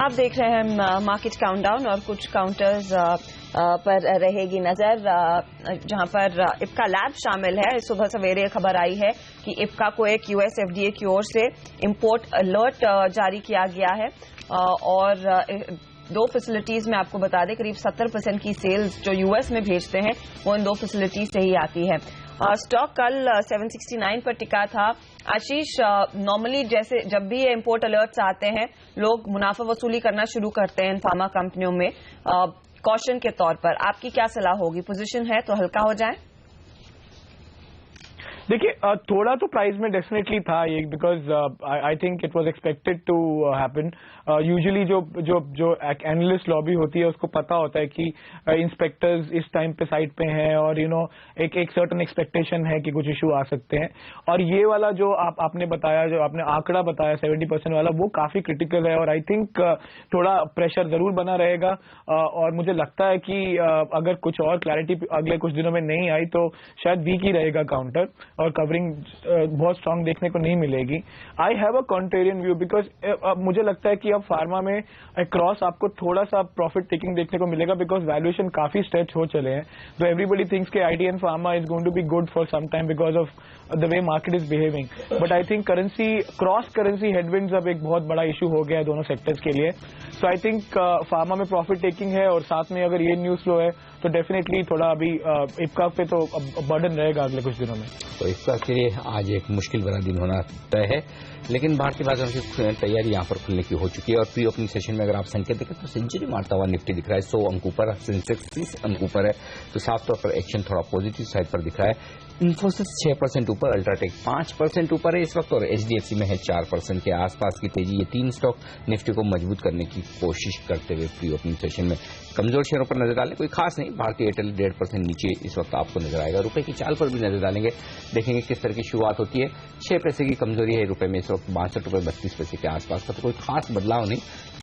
आप देख रहे हैं मार्केट काउंटडाउन और कुछ काउंटर्स पर रहेगी नजर, जहां पर इफ्का लैब शामिल है। सुबह सवेरे खबर आई है कि इफ्का को एक यूएस एफडीए की ओर से इंपोर्ट अलर्ट जारी किया गया है और दो फैसिलिटीज में आपको बता दें करीब 70% की सेल्स जो यूएस में भेजते हैं वो इन दो फैसिलिटीज से ही आती है। स्टॉक कल 769 पर टिका था। आशीष, नॉर्मली जैसे जब भी ये इंपोर्ट अलर्ट्स आते हैं लोग मुनाफा वसूली करना शुरू करते हैं इन फार्मा कंपनियों में कॉशन के तौर पर। आपकी क्या सलाह होगी? पोजीशन है तो हल्का हो जाए? देखिए, थोड़ा तो प्राइस में डेफिनेटली था ये, because I think it was expected to happen. Usually जो एनालिस्ट लॉबी होती है उसको पता होता है कि इंस्पेक्टर्स इस टाइम पे साइट पे हैं और एक सर्टन एक्सपेक्टेशन है कि कुछ इशू आ सकते हैं। और ये वाला जो आपने बताया, जो आपने आंकड़ा बताया 70% वाला, वो काफी क्रिटिकल है और आई थिंक थोड़ा प्रेशर जरूर बना रहेगा। और मुझे लगता है कि अगर कुछ और क्लैरिटी अगले कुछ दिनों में नहीं आई तो शायद वीक ही रहेगा काउंटर और कवरिंग बहुत स्ट्रांग देखने को नहीं मिलेगी। I have a contrarian view because मुझे लगता है कि अब फार्मा में अक्रॉस आपको थोड़ा सा प्रॉफिट टेकिंग देखने को मिलेगा बिकॉज वैल्यूएशन काफी स्ट्रेच हो चले हैं। तो एवरीबडी थिंक्स के IT and pharma is going to be good for some time because of the way market is behaving. But I think cross currency headwinds अब एक बहुत बड़ा इशू हो गया है दोनों सेक्टर्स के लिए। सो आई थिंक फार्मा में प्रॉफिट टेकिंग है और साथ में अगर ये न्यूज फ्लो है तो डेफिनेटली थोड़ा अभी इफ्का पे तो बर्डन रहेगा अगले कुछ दिनों में। तो इफ्का के लिए आज एक मुश्किल भरा दिन होना तय है, लेकिन भारतीय बाजार की तैयारी यहां पर खुलने की हो चुकी है। और प्री ओपनिंग सेशन में अगर आप संकेत देखें तो सेंचुरी मारता हुआ निफ्टी दिख रहा है, 100 अंक ऊपर, सेंसेक्स 30 अंक ऊपर है। तो साफ तौर पर एक्शन थोड़ा पॉजिटिव साइड पर दिख रहा है। इन्फोसिस 6% ऊपर, अल्ट्राटेक 5% ऊपर है इस वक्त और एचडीएफसी में है 4% के आसपास की तेजी। ये तीन स्टॉक निफ्टी को मजबूत करने की कोशिश करते हुए प्री ओपनिंग सेशन में। कमजोर शेयरों पर नजर डालें, कोई खास नहीं। भारतीय एयरटेल 1.5% नीचे इस वक्त आपको नजर आएगा। रुपए की चाल पर भी नजर डालेंगे, देखेंगे किस तरह की शुरुआत होती है। 6 पैसे की कमजोरी है रुपए में इस वक्त, 62 रुपए 32 पैसे के आसपास का। तो कोई खास बदलाव नहीं,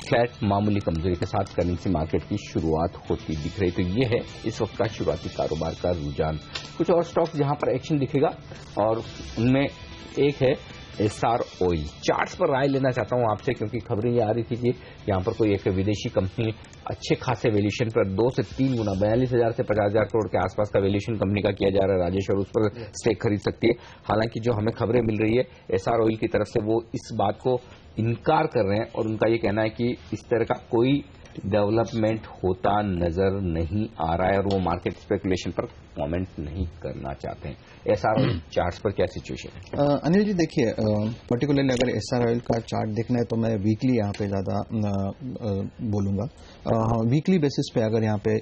फ्लैट मामूली कमजोरी के साथ करेंसी मार्केट की शुरुआत होती दिख रही। तो ये है इस वक्त का शुरुआती कारोबार का रुझान। कुछ और स्टॉक्स जहां पर एक्शन दिखेगा और उनमें एक है एसआर ऑयल। चार्ट्स पर राय लेना चाहता हूं आपसे, क्योंकि खबरें ये आ रही थी कि यहां पर कोई एक विदेशी कंपनी अच्छे खासे वैल्यूएशन पर 2 से 3 गुना 42,000 से 50,000 करोड़ के आसपास का वैल्यूएशन कंपनी का किया जा रहा है राजेश, और उस पर स्टेक खरीद सकती है। हालांकि जो हमें खबरें मिल रही है एसआर ऑयल की तरफ से, वो इस बात को इनकार कर रहे हैं और उनका ये कहना है कि इस तरह का कोई डेवलपमेंट होता नजर नहीं आ रहा है और वो मार्केट स्पेकुलेशन पर कमेंट नहीं करना चाहते हैं। एसआर ऑयल चार्ट्स पर क्या सिचुएशन है? अनिल जी, देखिए, पर्टिकुलरली अगर एसआर ऑयल का चार्ट देखना है तो मैं वीकली यहाँ पे ज्यादा बोलूंगा। वीकली बेसिस पे अगर यहाँ पे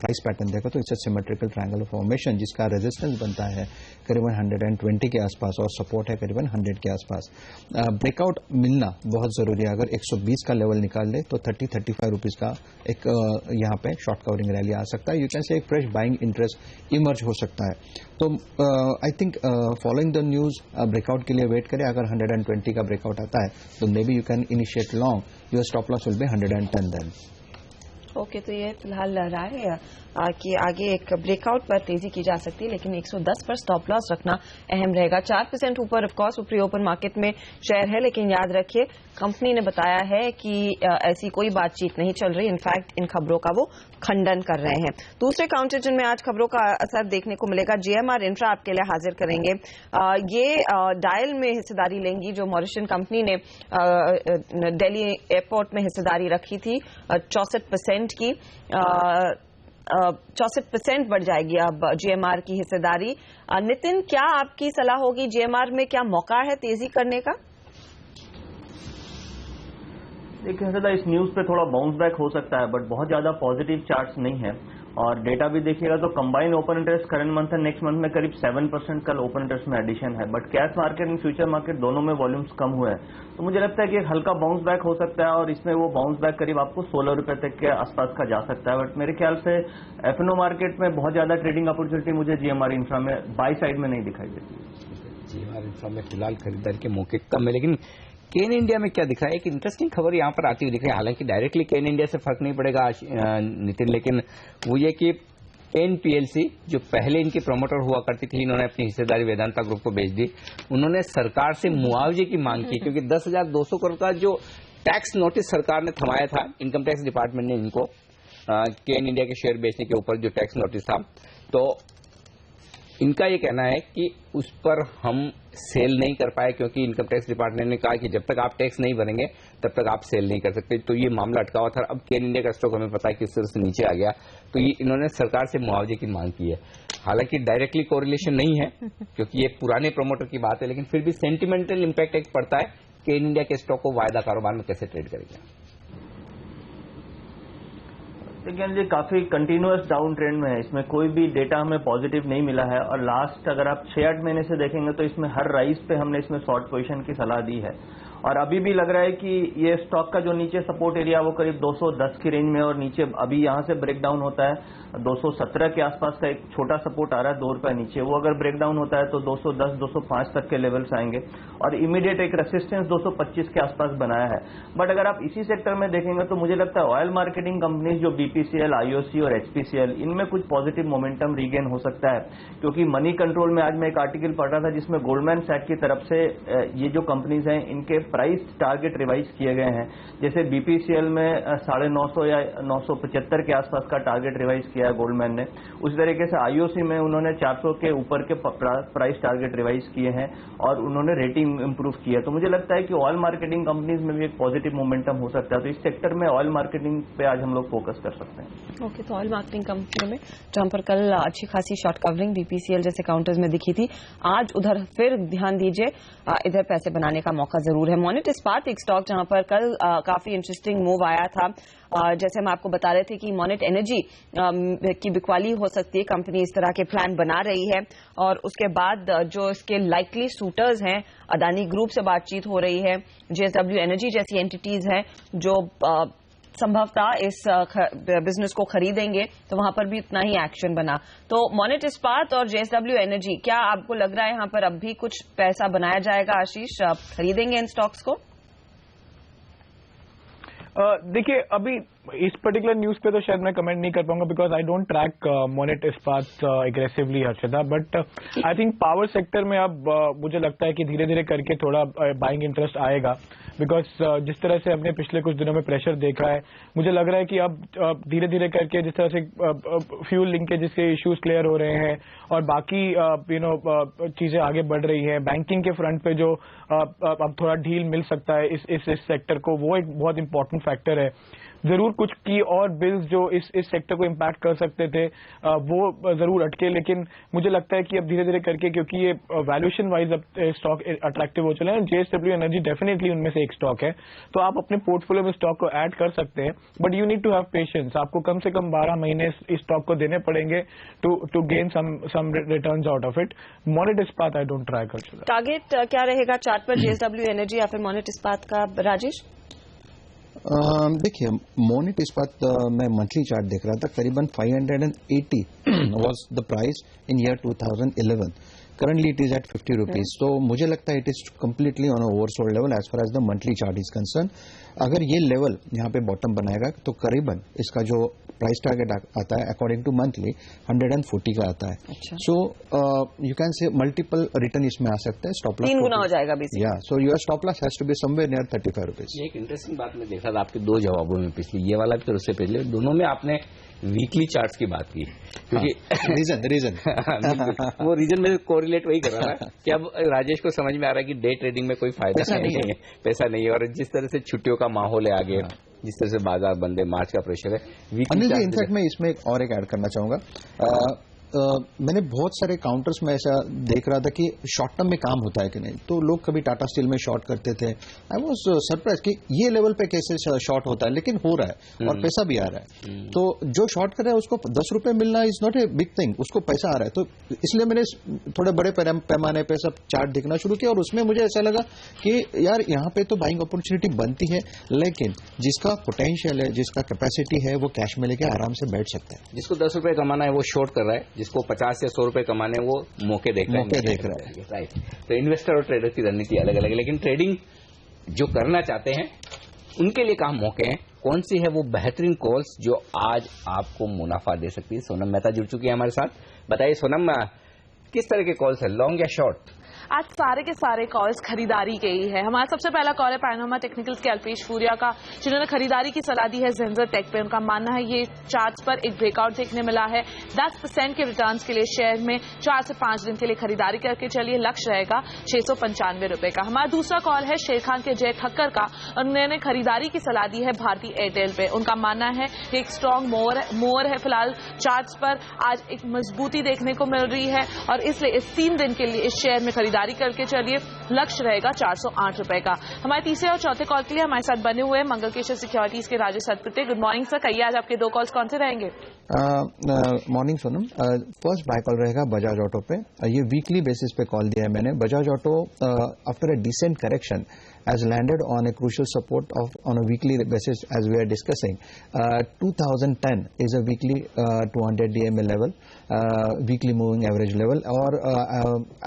प्राइस पैटर्न देखो तो it's a symmetrical triangle formation जिसका रेजिस्टेंस बनता है करीबन 120 के आसपास और सपोर्ट है करीबन 100 के आसपास। ब्रेकआउट मिलना बहुत जरूरी है। अगर 120 का लेवल निकाल ले तो 30-35 रुपीज का एक यहाँ पे शॉर्ट कवरिंग रैली आ सकता है। यू कैन से एक फ्रेश बाइंग इंटरेस्ट इमर्ज हो सकता है। तो I think following the news breakout के लिए वेट करें। अगर 120 का ब्रेकआउट आता है तो maybe you can initiate long, your stop loss will be 110 then. Okay, तो ये फिलहाल राय है कि आगे एक ब्रेकआउट पर तेजी की जा सकती है, लेकिन 110 पर स्टॉप लॉस रखना अहम रहेगा। 4% ऊपर ऑफकोर्स वो प्री ओपन मार्केट में शेयर है, लेकिन याद रखिए कंपनी ने बताया है कि ऐसी कोई बातचीत नहीं चल रही। इनफैक्ट इन खबरों का वो खंडन कर रहे हैं। दूसरे काउंटर जिनमें आज खबरों का असर देखने को मिलेगा, जीएमआर इंफ्रा आपके लिए हाजिर करेंगे। ये डायल में हिस्सेदारी लेंगी जो मॉरिशन कंपनी ने दिल्ली एयरपोर्ट में हिस्सेदारी रखी थी 64% की। 64% बढ़ जाएगी अब जीएमआर की हिस्सेदारी। नितिन, क्या आपकी सलाह होगी? जीएमआर में क्या मौका है तेजी करने का? देखिए हर्षदा, इस न्यूज पे थोड़ा बाउंस बैक हो सकता है, बट बहुत ज्यादा पॉजिटिव चार्ट्स नहीं है। और डेटा भी देखिएगा तो combine open interest current month and next month में करीब 7% कल ओपन इंटरेस्ट में एडिशन है। But cash market and future market दोनों में वॉल्यूम्स कम हुए हैं, तो मुझे लगता है कि एक हल्का बाउंस बैक हो सकता है और इसमें वो बाउंस बैक करीब आपको 16 रुपए तक के आसपास का जा सकता है। बट मेरे ख्याल से एफएनओ मार्केट में बहुत ज्यादा ट्रेडिंग अपॉर्चुनिटी मुझे जीएमआर इंफ्रा में बाई साइड में नहीं दिखाई देती। जीएमआर इंफ्रा में फिलहाल खरीदारी के मौके कम है, लेकिन केन इंडिया में क्या दिख रहा है? एक इंटरेस्टिंग खबर यहां पर आती हुई दिख रही है। हालांकि डायरेक्टली केन इंडिया से फर्क नहीं पड़ेगा नितिन, लेकिन वो ये कि एनपीएलसी जो पहले इनके प्रमोटर हुआ करती थी, इन्होंने अपनी हिस्सेदारी वेदांता ग्रुप को बेच दी। उन्होंने सरकार से मुआवजे की मांग की क्योंकि 10,200 करोड़ का जो टैक्स नोटिस सरकार ने थमाया था, इनकम टैक्स डिपार्टमेंट ने इनको केन इंडिया के शेयर बेचने के ऊपर जो टैक्स नोटिस था, तो इनका ये कहना है कि उस पर हम सेल नहीं कर पाए क्योंकि इनकम टैक्स डिपार्टमेंट ने कहा कि जब तक आप टैक्स नहीं भरेंगे तब तक आप सेल नहीं कर सकते। तो ये मामला अटका हुआ था। अब केन इंडिया का स्टॉक हमें पता है किस तरह से नीचे आ गया, तो ये इन्होंने सरकार से मुआवजे की मांग की है। हालांकि डायरेक्टली कोरिलेशन नहीं है क्योंकि ये पुराने प्रमोटर की बात है, लेकिन फिर भी सेंटिमेंटल इंपैक्ट एक पड़ता है केन इंडिया के स्टॉक को वायदा कारोबार में कैसे ट्रेड करेगा। लेकिन ये काफी कंटिन्यूअस डाउन ट्रेंड में है, इसमें कोई भी डेटा हमें पॉजिटिव नहीं मिला है और लास्ट अगर आप 6-8 महीने से देखेंगे तो इसमें हर राइज पे हमने इसमें शॉर्ट पोजीशन की सलाह दी है और अभी भी लग रहा है कि ये स्टॉक का जो नीचे सपोर्ट एरिया वो करीब 210 की रेंज में और नीचे अभी यहां से ब्रेक डाउन होता है 217 के आसपास का एक छोटा सपोर्ट आ रहा है ₹2 नीचे, वो अगर ब्रेक डाउन होता है तो 210-205 तक के लेवल्स आएंगे और इमीडिएट एक रेसिस्टेंस 225 के आसपास बनाया है। बट अगर आप इसी सेक्टर में देखेंगे तो मुझे लगता है ऑयल मार्केटिंग कंपनीज जो बीपीसीएल, आईओसी और एचपीसीएल, इनमें कुछ पॉजिटिव मोमेंटम रीगेन हो सकता है क्योंकि मनी कंट्रोल में आज मैं एक आर्टिकल पढ़ रहा था जिसमें गोल्डमैन सैक की तरफ से ये जो कंपनीज हैं इनके प्राइस टारगेट रिवाइज किए गए हैं। जैसे बीपीसीएल में 950 या 975 के आसपास का टारगेट रिवाइज किया है गोल्डमैन ने, उसी तरीके से आईओसी में उन्होंने 400 के ऊपर के प्राइस टारगेट रिवाइज किए हैं और उन्होंने रेटिंग इंप्रूव की है। तो मुझे लगता है कि ऑयल मार्केटिंग कंपनीज में भी एक पॉजिटिव मोमेंटम हो सकता है, तो इस सेक्टर में ऑयल मार्केटिंग पे आज हम लोग फोकस कर सकते हैं। ओके, तो ऑयल मार्केटिंग कंपनी में जहां पर कल अच्छी खासी शॉर्ट कवरिंग बीपीसीएल जैसे काउंटर्स में दिखी थी, आज उधर फिर ध्यान दीजिए, इधर पैसे बनाने का मौका जरूर है। मोनेट इस्पात एक स्टॉक जहां पर कल काफी इंटरेस्टिंग मूव आया था। जैसे हम आपको बता रहे थे कि मोनेट एनर्जी की बिकवाली हो सकती है, कंपनी इस तरह के प्लान बना रही है और उसके बाद जो इसके लाइकली सूटर्स हैं, अदानी ग्रुप से बातचीत हो रही है, जेएसडब्ल्यू एनर्जी जैसी एंटिटीज हैं जो संभवतः इस बिजनेस को खरीदेंगे, तो वहां पर भी उतना ही एक्शन बना। तो मोनेट इस्पात और जेएसडब्ल्यू एनर्जी, क्या आपको लग रहा है यहां पर अब भी कुछ पैसा बनाया जाएगा? आशीष, आप खरीदेंगे इन स्टॉक्स को? देखिए, अभी इस पर्टिकुलर न्यूज पे तो शायद मैं कमेंट नहीं कर पाऊंगा because I don't track Monnet Ispat aggressively Harshada, but I think power sector में अब मुझे लगता है कि धीरे धीरे करके थोड़ा बाइंग इंटरेस्ट आएगा बिकॉज जिस तरह से हमने पिछले कुछ दिनों में प्रेशर देखा है, मुझे लग रहा है कि अब धीरे धीरे करके जिस तरह से फ्यूल लिंकेज के इश्यूज क्लियर हो रहे हैं और बाकी चीजें आगे बढ़ रही है, बैंकिंग के फ्रंट पे जो अब थोड़ा ढील मिल सकता है इस सेक्टर को, वो एक बहुत इंपॉर्टेंट फैक्टर है। जरूर कुछ की और बिल्स जो इस सेक्टर को इम्पैक्ट कर सकते थे वो जरूर अटके, लेकिन मुझे लगता है कि अब धीरे धीरे करके, क्योंकि ये वैल्यूएशन वाइज अब स्टॉक अट्रैक्टिव हो चले हैं, जेएसडब्ल्यू एनर्जी डेफिनेटली उनमें से एक स्टॉक है, तो आप अपने पोर्टफोलियो में स्टॉक को ऐड कर सकते हैं, but you need to have patience. आपको कम से कम 12 महीने इस स्टॉक को देने पड़ेंगे to gain some returns out of it. Monnet Ispat I don't try कर। टारगेट क्या रहेगा चार्ट पर, जेएसडब्ल्यू एनर्जी या फिर मोनेट इस्पात का, राजेश? देखिए, मोनेट इस्पात मैं मंथली चार्ट देख रहा था, करीबन 580 was the price in year 2011। Currently it is at 50 rupees. तो मुझे लगता है it is completely on oversold level as far as the monthly chart is concern. अगर ये लेवल यहाँ पे बॉटम बनाएगा तो करीबन इसका जो प्राइस टारगेट आता है अकॉर्डिंग टू मंथली 140 का आता है। So you can say multiple return इसमें आ सकता है। स्टॉप लॉस 3 गुना हो जाएगा बेसिकली। या so your stop loss has to be somewhere near 35 rupees. एक इंटरेस्टिंग बात मैं देखा था आपके 2 जवाबों में, पिछली ये वाला भी और उससे पहले, दोनों में आपने वीकली चार्ट्स की बात की, क्योंकि रीजन वो रीजन में कोरिलेट वही कर रहा है कि अब राजेश को समझ में आ रहा है कि डे ट्रेडिंग में कोई फायदा नहीं है, पैसा नहीं है, और जिस तरह से छुट्टियों का माहौल है आगे, जिस तरह से बाजार बंद है, मार्च का प्रेशर है। अनिल जी, इनफैक्ट मैं इसमें एक ऐड करना चाहूंगा। मैंने बहुत सारे काउंटर्स में ऐसा देख रहा था कि शॉर्ट टर्म में काम होता है कि नहीं, तो लोग कभी टाटा स्टील में शॉर्ट करते थे। आई वाज सरप्राइज कि ये लेवल पे कैसे शॉर्ट होता है, लेकिन हो रहा है और पैसा भी आ रहा है। तो जो शॉर्ट कर रहा है उसको 10 रुपए मिलना is not a big thing, उसको पैसा आ रहा है। तो इसलिए मैंने थोड़े बड़े पैमाने पे सब चार्ट देखना शुरू किया और उसमें मुझे ऐसा लगा कि यार यहाँ पे तो बाइंग अपॉर्चुनिटी बनती है, लेकिन जिसका पोटेंशियल है, जिसका कैपेसिटी है, वो कैश में लेके आराम से बैठ सकता है। जिसको 10 रुपए कमाना है वो शॉर्ट कर रहा है, जिसको 50 या 100 रुपए कमाने वो मौके देख रहा है। राइट। तो इन्वेस्टर और ट्रेडर की रणनीति अलग अलग है, लेकिन ट्रेडिंग जो करना चाहते हैं उनके लिए कहाँ मौके हैं, कौन सी है वो बेहतरीन कॉल्स जो आज आपको मुनाफा दे सकती है। सोनम मेहता जुड़ चुकी है हमारे साथ। बताइए सोनम, किस तरह के कॉल्स है, लॉन्ग या शॉर्ट? आज सारे के सारे कॉल्स खरीदारी के ही है। हमारा सबसे पहला कॉल है पैनोरमा टेक्निकल्स के अल्पेश फूरिया का, जिन्होंने खरीदारी की सलाह दी है ज़ेंसर टेक पे। उनका मानना है ये चार्ट्स पर एक ब्रेकआउट देखने मिला है। 10% के रिटर्न्स के लिए शेयर में 4 से 5 दिन के लिए खरीदारी करके चलिए, लक्ष्य रहेगा 695 रुपए का। हमारा दूसरा कॉल है शेर खान के जय ठक्कर का, उन्होंने खरीदारी की सलाह दी है भारतीय एयरटेल पे। उनका मानना है कि एक स्ट्रॉन्ग मोर है फिलहाल चार्ट्स पर, आज एक मजबूती देखने को मिल रही है और इसलिए इस 3 दिन के लिए इस शेयर में खरीदारी करके चलिए, लक्ष्य रहेगा 408 रुपए का। हमारे तीसरे और चौथे कॉल के लिए हमारे साथ बने हुए मंगल केशर सिक्योरिटीज के Rajesh Satpathy. Good morning sir, कहिए आज आपके 2 कॉल्स कौन से रहेंगे? Morning Sonam, first by call रहेगा बजाज ऑटो पे। ये वीकली बेसिस पे कॉल दिया है मैंने। Bajaj Auto after a decent correction has landed on a crucial support on a weekly basis as we are discussing. 2010 is a weekly 200 DMA level, weekly moving average level. और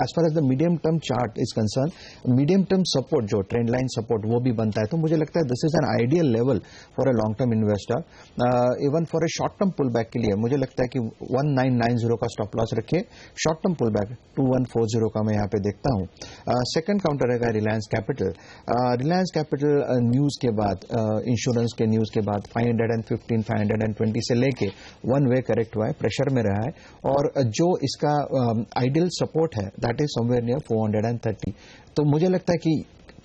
as far as the medium term chart is concerned, medium term support जो trend line support वो भी बनता है, तो मुझे लगता है this is an ideal level for a long term investor. Even for a short term pullback के लिए मुझे लगता है कि 1990 का stop loss रखिए, short term pullback 2140 का मैं यहाँ पे देखता हूँ। सेकंड काउंटर रहेगा Reliance capital. Reliance capital news के बाद, इंश्योरेंस के न्यूज के बाद 515, 520 से लेके 1 वे करेक्ट हुआ है, प्रेशर में रहा है और जो इसका आइडियल सपोर्ट है दैट इज समवेयर नियर 430। तो मुझे लगता है कि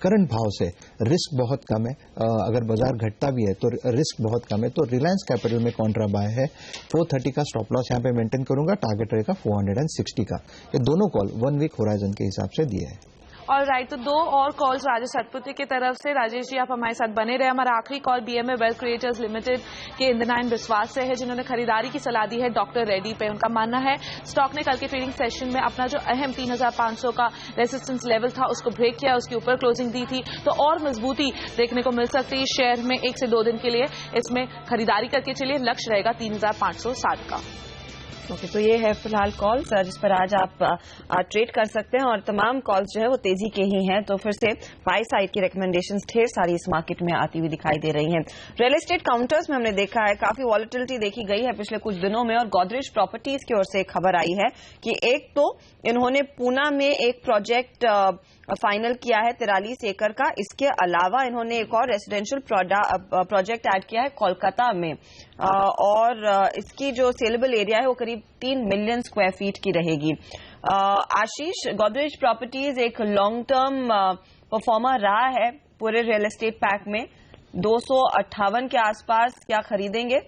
करंट भाव से रिस्क बहुत कम है। अगर बाजार घटता भी है तो रिस्क बहुत कम है। तो रिलायंस कैपिटल में कॉन्ट्रा बाय है। 430 का स्टॉप लॉस यहाँ पे मेंटेन करूंगा, टारगेट रहेगा 460 का। ये दोनों कॉल 1 वीक होराइजन के हिसाब से दिए हैं। और राइट, तो 2 और कॉल्स राजेश सतपति की तरफ से। राजेश जी आप हमारे साथ बने रहे। हमारा आखिरी call BMA wealth creators limited के इंद्रनायन विश्वास से है, जिन्होंने खरीदारी की सलाह दी है डॉक्टर रेड्डी पे। उनका मानना है स्टॉक ने कल के ट्रेडिंग सेशन में अपना जो अहम 3500 का रेजिस्टेंस लेवल था उसको ब्रेक किया, उसके ऊपर क्लोजिंग दी थी, तो और मजबूती देखने को मिल सकती है शेयर में 1 से 2 दिन के लिए। इसमें खरीदारी करके चलिए, लक्ष्य रहेगा 3560 का। ओके, तो ये है फिलहाल कॉल्स जिस पर आज आप ट्रेड कर सकते हैं और तमाम कॉल्स जो है वो तेजी के ही हैं। तो फिर से बाय साइड की रिकमेंडेशंस ढेर सारी इस मार्केट में आती हुई दिखाई दे रही हैं। रियल एस्टेट काउंटर्स में हमने देखा है काफी वॉलेटिलिटी देखी गई है पिछले कुछ दिनों में और गोदरेज प्रॉपर्टीज की ओर से खबर आई है कि एक तो इन्होंने पूना में एक प्रोजेक्ट फाइनल किया है 43 एकड़ का। इसके अलावा इन्होंने एक और रेसिडेंशियल प्रोजेक्ट ऐड किया है कोलकाता में और इसकी जो सेलेबल एरिया है वो करीब 3 मिलियन स्क्वायर फीट की रहेगी। आशीष, गोदरेज प्रॉपर्टीज एक लॉन्ग टर्म परफॉर्मर रहा है पूरे रियल एस्टेट पैक में, 258 के आसपास क्या खरीदेंगे?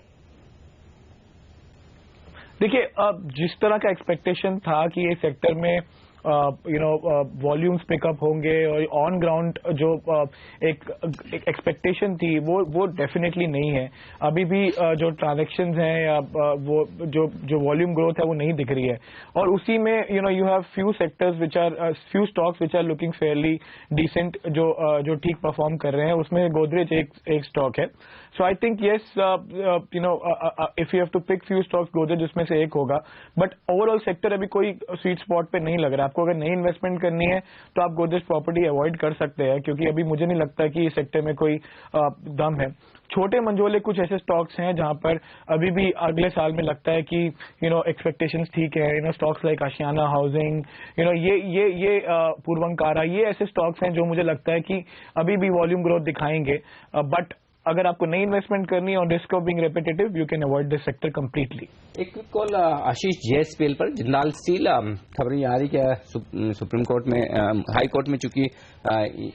देखिए, जिस तरह का एक्सपेक्टेशन था कि ये सेक्टर में वॉल्यूम्स पिकअप होंगे और ऑन ग्राउंड जो एक एक्सपेक्टेशन थी वो डेफिनेटली नहीं है। अभी भी जो ट्रांजैक्शंस हैं या वो जो वॉल्यूम ग्रोथ है वो नहीं दिख रही है और उसी में you have few sectors which are few stocks which are looking fairly decent, जो ठीक परफॉर्म कर रहे हैं। उसमें गोदरेज एक स्टॉक है। So I think yes, if you have to pick few stocks, Godrej उसमें से एक होगा। बट ओवरऑल सेक्टर अभी कोई स्वीट स्पॉट पे नहीं लग रहा। आपको अगर नई इन्वेस्टमेंट करनी है तो आप गोदरेज प्रॉपर्टी अवॉइड कर सकते हैं, क्योंकि अभी मुझे नहीं लगता कि इस सेक्टर में कोई दम है। छोटे मंझोले कुछ ऐसे स्टॉक्स हैं जहां पर अभी भी अगले साल में लगता है कि एक्सपेक्टेशंस ठीक है। स्टॉक्स लाइक आशियाना हाउसिंग, ये पूर्वंकारा, ये ऐसे स्टॉक्स हैं जो मुझे लगता है कि अभी भी वॉल्यूम ग्रोथ दिखाएंगे। बट अगर आपको नई इन्वेस्टमेंट करनी है और risk of being repetitive, you can avoid this sector completely. एक क्विक कॉल आशीष, जेएसपीएल पर जिंदाल स्टील, खबर ये आ रही कि सुप्रीम कोर्ट में, हाई कोर्ट में चूंकि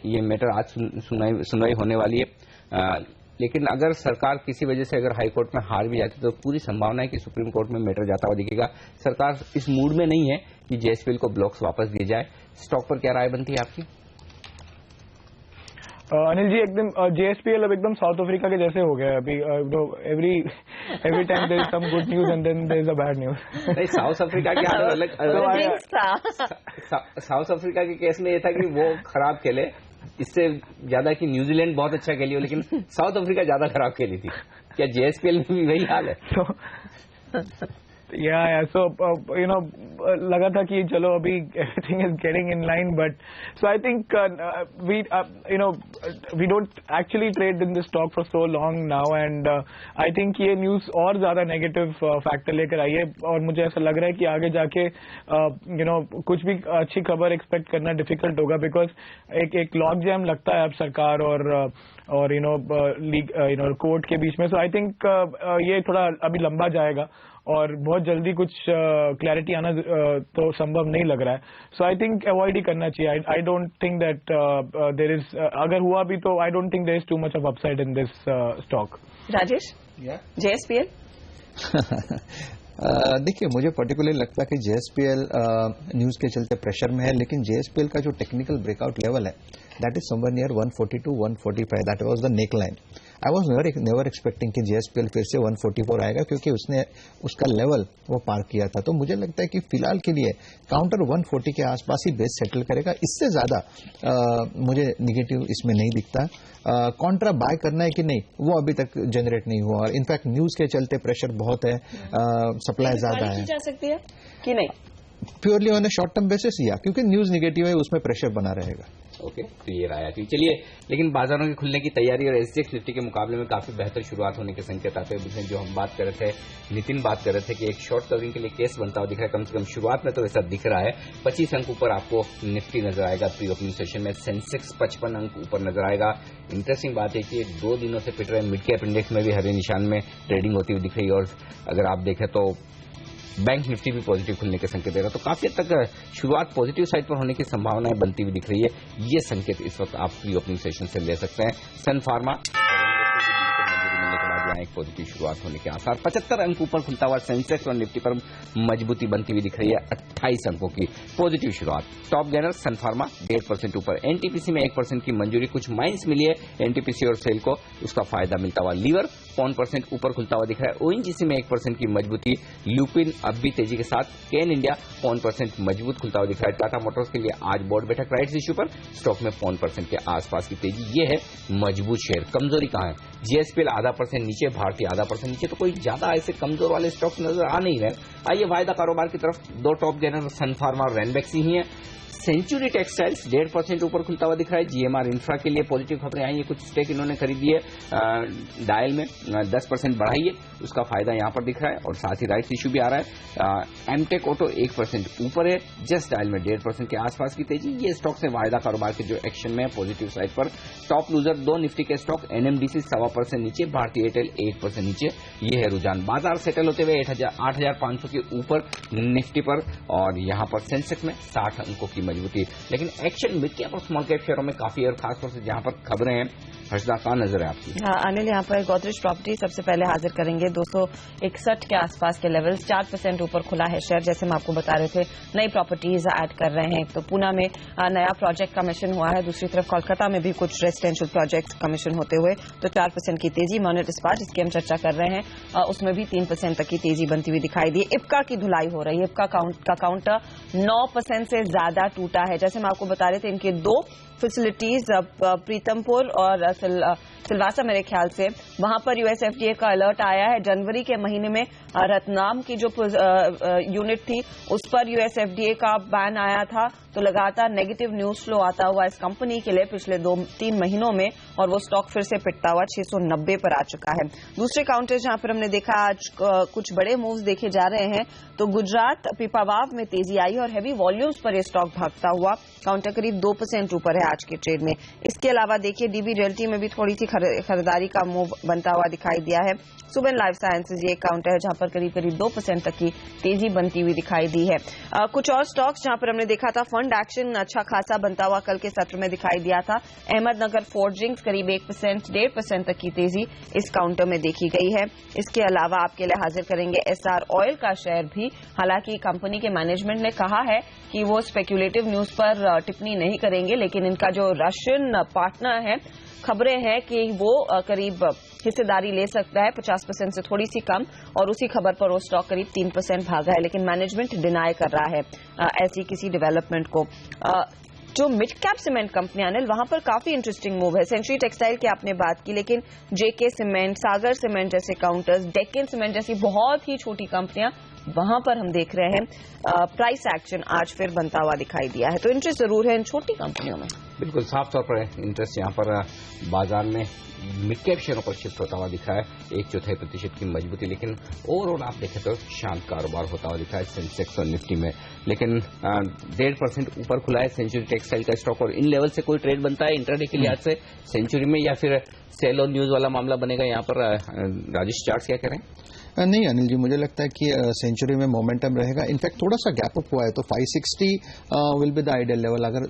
ये मैटर आज सुनवाई होने वाली है, लेकिन अगर सरकार किसी वजह से अगर हाई कोर्ट में हार भी जाती तो पूरी संभावना है कि सुप्रीम कोर्ट में मैटर जाता हुआ दिखेगा। सरकार इस मूड में नहीं है कि जेएसपीएल को ब्लॉक्स वापस दिए जाए। स्टॉक पर क्या राय बनती है आपकी? अनिल जी, एकदम जेएसपीएल अब एकदम साउथ अफ्रीका के जैसे हो गया है अभी। Every time there is some good news and then there is a bad news. नहीं, साउथ अफ्रीका के अलग साउथ अफ्रीका के केस में ये था कि वो खराब खेले, इससे ज्यादा कि न्यूजीलैंड बहुत अच्छा खेली हो, लेकिन साउथ अफ्रीका ज्यादा खराब खेली थी। क्या जेएसपीएल में भी वही हाल है? So लगा था कि चलो अभी everything is getting in line, but so I think we don't actually trade in this stock for so long now, and I think ये news और ज़्यादा negative factor लेकर आई है, और मुझे ऐसा लग रहा है कि आगे जाके कुछ भी अच्छी खबर expect करना difficult होगा, because एक log jam लगता है अब सरकार और कोर्ट के बीच में. सो आई थिंक ये थोड़ा अभी लंबा जाएगा और बहुत जल्दी कुछ क्लैरिटी आना तो संभव नहीं लग रहा है. सो आई थिंक अवॉइड ही करना चाहिए. I don't think that there is, अगर हुआ भी तो I don't think there is too much of upside in this stock. Rajesh, JSPL देखिए, मुझे पर्टिकुलरली लगता है कि JSPL न्यूज़ के चलते प्रेशर में है, लेकिन JSPL का जो टेक्निकल ब्रेकआउट लेवल है that is somewhere near 140 to 145. That was the neck line. I was never expecting कि JSPL फिर से 144 आएगा, क्योंकि उसने उसका लेवल वो पार किया था. तो मुझे लगता है कि फिलहाल के लिए काउंटर 140 के आसपास ही बेस सेटल करेगा. इससे ज्यादा मुझे निगेटिव इसमें नहीं दिखता. कॉन्ट्रा बाय करना है कि नहीं, वो अभी तक जनरेट नहीं हुआ, और इनफैक्ट न्यूज के चलते प्रेशर बहुत है, सप्लाई ज्यादा है. जा सकती है कि नहीं purely on A short term basis, या क्योंकि न्यूज निगेटिव है, उसमें प्रेशर बना रहेगा. ओके, तो ये रहा थी. चलिए, लेकिन बाजारों के खुलने की तैयारी और SGX निफ्टी के मुकाबले में काफी बेहतर शुरुआत होने के संकेत आते हैं. जो हम बात कर रहे थे, नितिन बात कर रहे थे कि एक शॉर्ट कवरिंग के लिए केस बनता हुआ दिख रहा है. कम से कम शुरुआत में तो ऐसा दिख रहा है. 25 अंक ऊपर आपको निफ्टी नजर आएगा प्री ओपनिंग सेशन में. सेंसेक्स 55 अंक ऊपर नजर आएगा. इंटरेस्टिंग बात है कि 2 दिनों से पिट रहे मिड कैप इंडेक्स में भी हरे निशान में ट्रेडिंग होती हुई दिख रही है, और अगर आप देखें तो बैंक निफ्टी भी पॉजिटिव खुलने के संकेत दे रहा है. तो काफी हद तक शुरुआत पॉजिटिव साइड पर होने की संभावनाएं बनती हुई दिख रही है. ये संकेत इस वक्त आप प्री ओपनिंग सेशन से ले सकते हैं. सन फार्मा मिलने के बाद यहाँ एक पॉजिटिव शुरुआत होने के आसार. 75 अंक ऊपर खुलता हुआ सेंसेक्स और निफ्टी पर मजबूती बनती हुई दिख रही है. 28 अंकों की पॉजिटिव शुरुआत. टॉप गेनर सन फार्मा 1.5% ऊपर. NTPC में 1% की मंजूरी, कुछ माइंस मिली है NTPC और सेल को, उसका फायदा मिलता हुआ. लीवर 0.1% ऊपर खुलता हुआ दिख रहा है. ONGC में 1% की मजबूती. ल्यूपिन अब भी तेजी के साथ. केन इंडिया 0.1% मजबूत खुलता हुआ दिख रहा है. टाटा मोटर्स के लिए आज बोर्ड बैठक, राइट्स इश्यू पर स्टॉक में 0.1% के आसपास की तेजी. ये है मजबूत शेयर. कमजोरी कहां है? JSPL आधा % नीचे, भारतीय आधा % नीचे. तो कोई ज्यादा ऐसे कमजोर वाले स्टॉक्स नजर आ नहीं रहे. आइए वायदा कारोबार की तरफ. 2 टॉप गेनर सन फार्मा और रैनबैक्स ही है. सेंचुरी टेक्सटाइल्स 1.5% ऊपर खुलता हुआ दिख रहा है. GMR इंफ्रा के लिए पॉजिटिव खबरें आई है. कुछ स्टेक इन्होंने खरीदी है. डायल में 10% बढ़ाई है, उसका फायदा यहां पर दिख रहा है. और साथ ही राइट्स इश्यू भी आ रहा है. एमटेक ऑटो 1% ऊपर है. जस्ट डायल में 1.5% के आसपास की तेजी. ये स्टॉक से वायदा कारोबार के जो एक्शन में है पॉजिटिव साइड पर. टॉप लूजर 2 निफ्टी के स्टॉक. NMDC 1.25% नीचे, भारतीय एयरटेल 1% नीचे. ये है रुझान. बाजार सेटल होते हुए 8,500 के ऊपर निफ्टी पर, और यहां पर सेंसेक्स में 60 अंकों की मजबूती. लेकिन एक्शन मिड कैप और स्मॉल कैप शेयरों में काफी, और खासतौर से जहां पर खबरें हैं. हर्षदा, कहां नजर है आपकी? हाँ, अनिल, यहाँ पर गोदरेज प्रॉपर्टी सबसे पहले हाजिर करेंगे. 261 के आसपास के लेवल्स. 4% ऊपर खुला है शेयर. जैसे हम आपको बता रहे थे, नई प्रॉपर्टीज ऐड कर रहे हैं. तो पूना में नया प्रोजेक्ट कमीशन हुआ है. दूसरी तरफ कोलकाता में भी कुछ रेजिडेंशियल प्रोजेक्ट कमीशन होते हुए, तो 4% की तेजी. मोनेट इस्पात, जिसकी हम चर्चा कर रहे हैं, उसमें भी 3% तक की तेजी बनती हुई दिखाई दी. इप्का की धुलाई हो रही है. इप्का का काउंटर 9% से ज्यादा टूटा है. जैसे हम आपको बता रहे थे, इनके 2 फैसिलिटीज प्रीतमपुर और सिलवासा, मेरे ख्याल से वहां पर USFDA का अलर्ट आया है. जनवरी के महीने में रतनाम की जो यूनिट थी, उस पर USFDA का बैन आया था. तो लगातार नेगेटिव न्यूज फ्लो आता हुआ इस कंपनी के लिए पिछले 2-3 महीनों में, और वो स्टॉक फिर से पिटता हुआ 690 पर आ चुका है. दूसरे काउंटर जहां पर हमने देखा आज कुछ बड़े मूव्स देखे जा रहे हैं, तो गुजरात पिपावाव में तेजी आई और हैवी वॉल्यूम्स पर यह स्टॉक भागता हुआ. काउंटर करीब 2% ऊपर है आज के ट्रेड में. इसके अलावा देखिए, DB रियल्टी में भी थोड़ी सी खरीदारी का मूव बनता हुआ दिखाई दिया है. सुबेन लाइफ साइंसेज ये काउंटर है जहां पर करीब 2% तक की तेजी बनती हुई दिखाई दी है. कुछ और स्टॉक्स जहां पर हमने देखा था, फंड एक्शन अच्छा खासा बनता हुआ कल के सत्र में दिखाई दिया था. अहमदनगर फोर्जिंग्स करीब 1%, 1.5% तक की तेजी इस काउंटर में देखी गई है. इसके अलावा आपके लिए हाजिर करेंगे SR ऑयल का शेयर भी. हालांकि कंपनी के मैनेजमेंट ने कहा है कि वो स्पेक्यूलेटिव न्यूज पर टिप्पणी नहीं करेंगे, लेकिन इनका जो रशियन पार्टनर है, खबरें हैं कि वो करीब हिस्सेदारी ले सकता है 50% से थोड़ी सी कम, और उसी खबर पर वो स्टॉक करीब 3% भागा है. लेकिन मैनेजमेंट डिनाई कर रहा है ऐसी किसी डेवलपमेंट को. जो mid cap cement company Anil, वहां पर काफी इंटरेस्टिंग मूव है. सेंचुरी टेक्सटाइल की आपने बात की, लेकिन JK सीमेंट, सागर सीमेंट जैसे काउंटर्स, डेक्कन सीमेंट जैसी बहुत ही छोटी कंपनियां वहां पर हम देख रहे हैं प्राइस एक्शन आज फिर बनता हुआ दिखाई दिया है। तो इंटरेस्ट जरूर है इन छोटी कंपनियों में। बिल्कुल साफ तौर पर इंटरेस्ट यहाँ पर बाजार में मिड कैप शेयरों पर शिफ्ट होता हुआ दिखा है, 1/4% की मजबूती, लेकिन ओवरऑल आप देखें तो शांत कारोबार होता हुआ दिखा है सेंसेक्स और निफ्टी में। लेकिन 1.5% ऊपर खुला है सेंचुरी टेक्सटाइल का स्टॉक, और इन लेवल से कोई ट्रेड बनता है इंट्राडे के लिहाज से सेंचुरी में, या फिर सेल और न्यूज वाला मामला बनेगा यहाँ पर? राजेश चार्ट्स क्या कह रहे हैं? नहीं अनिल जी, मुझे लगता है कि सेंचुरी में मोमेंटम रहेगा। इनफैक्ट थोड़ा सा गैप अप हुआ है, तो 560 will be the ideal level. अगर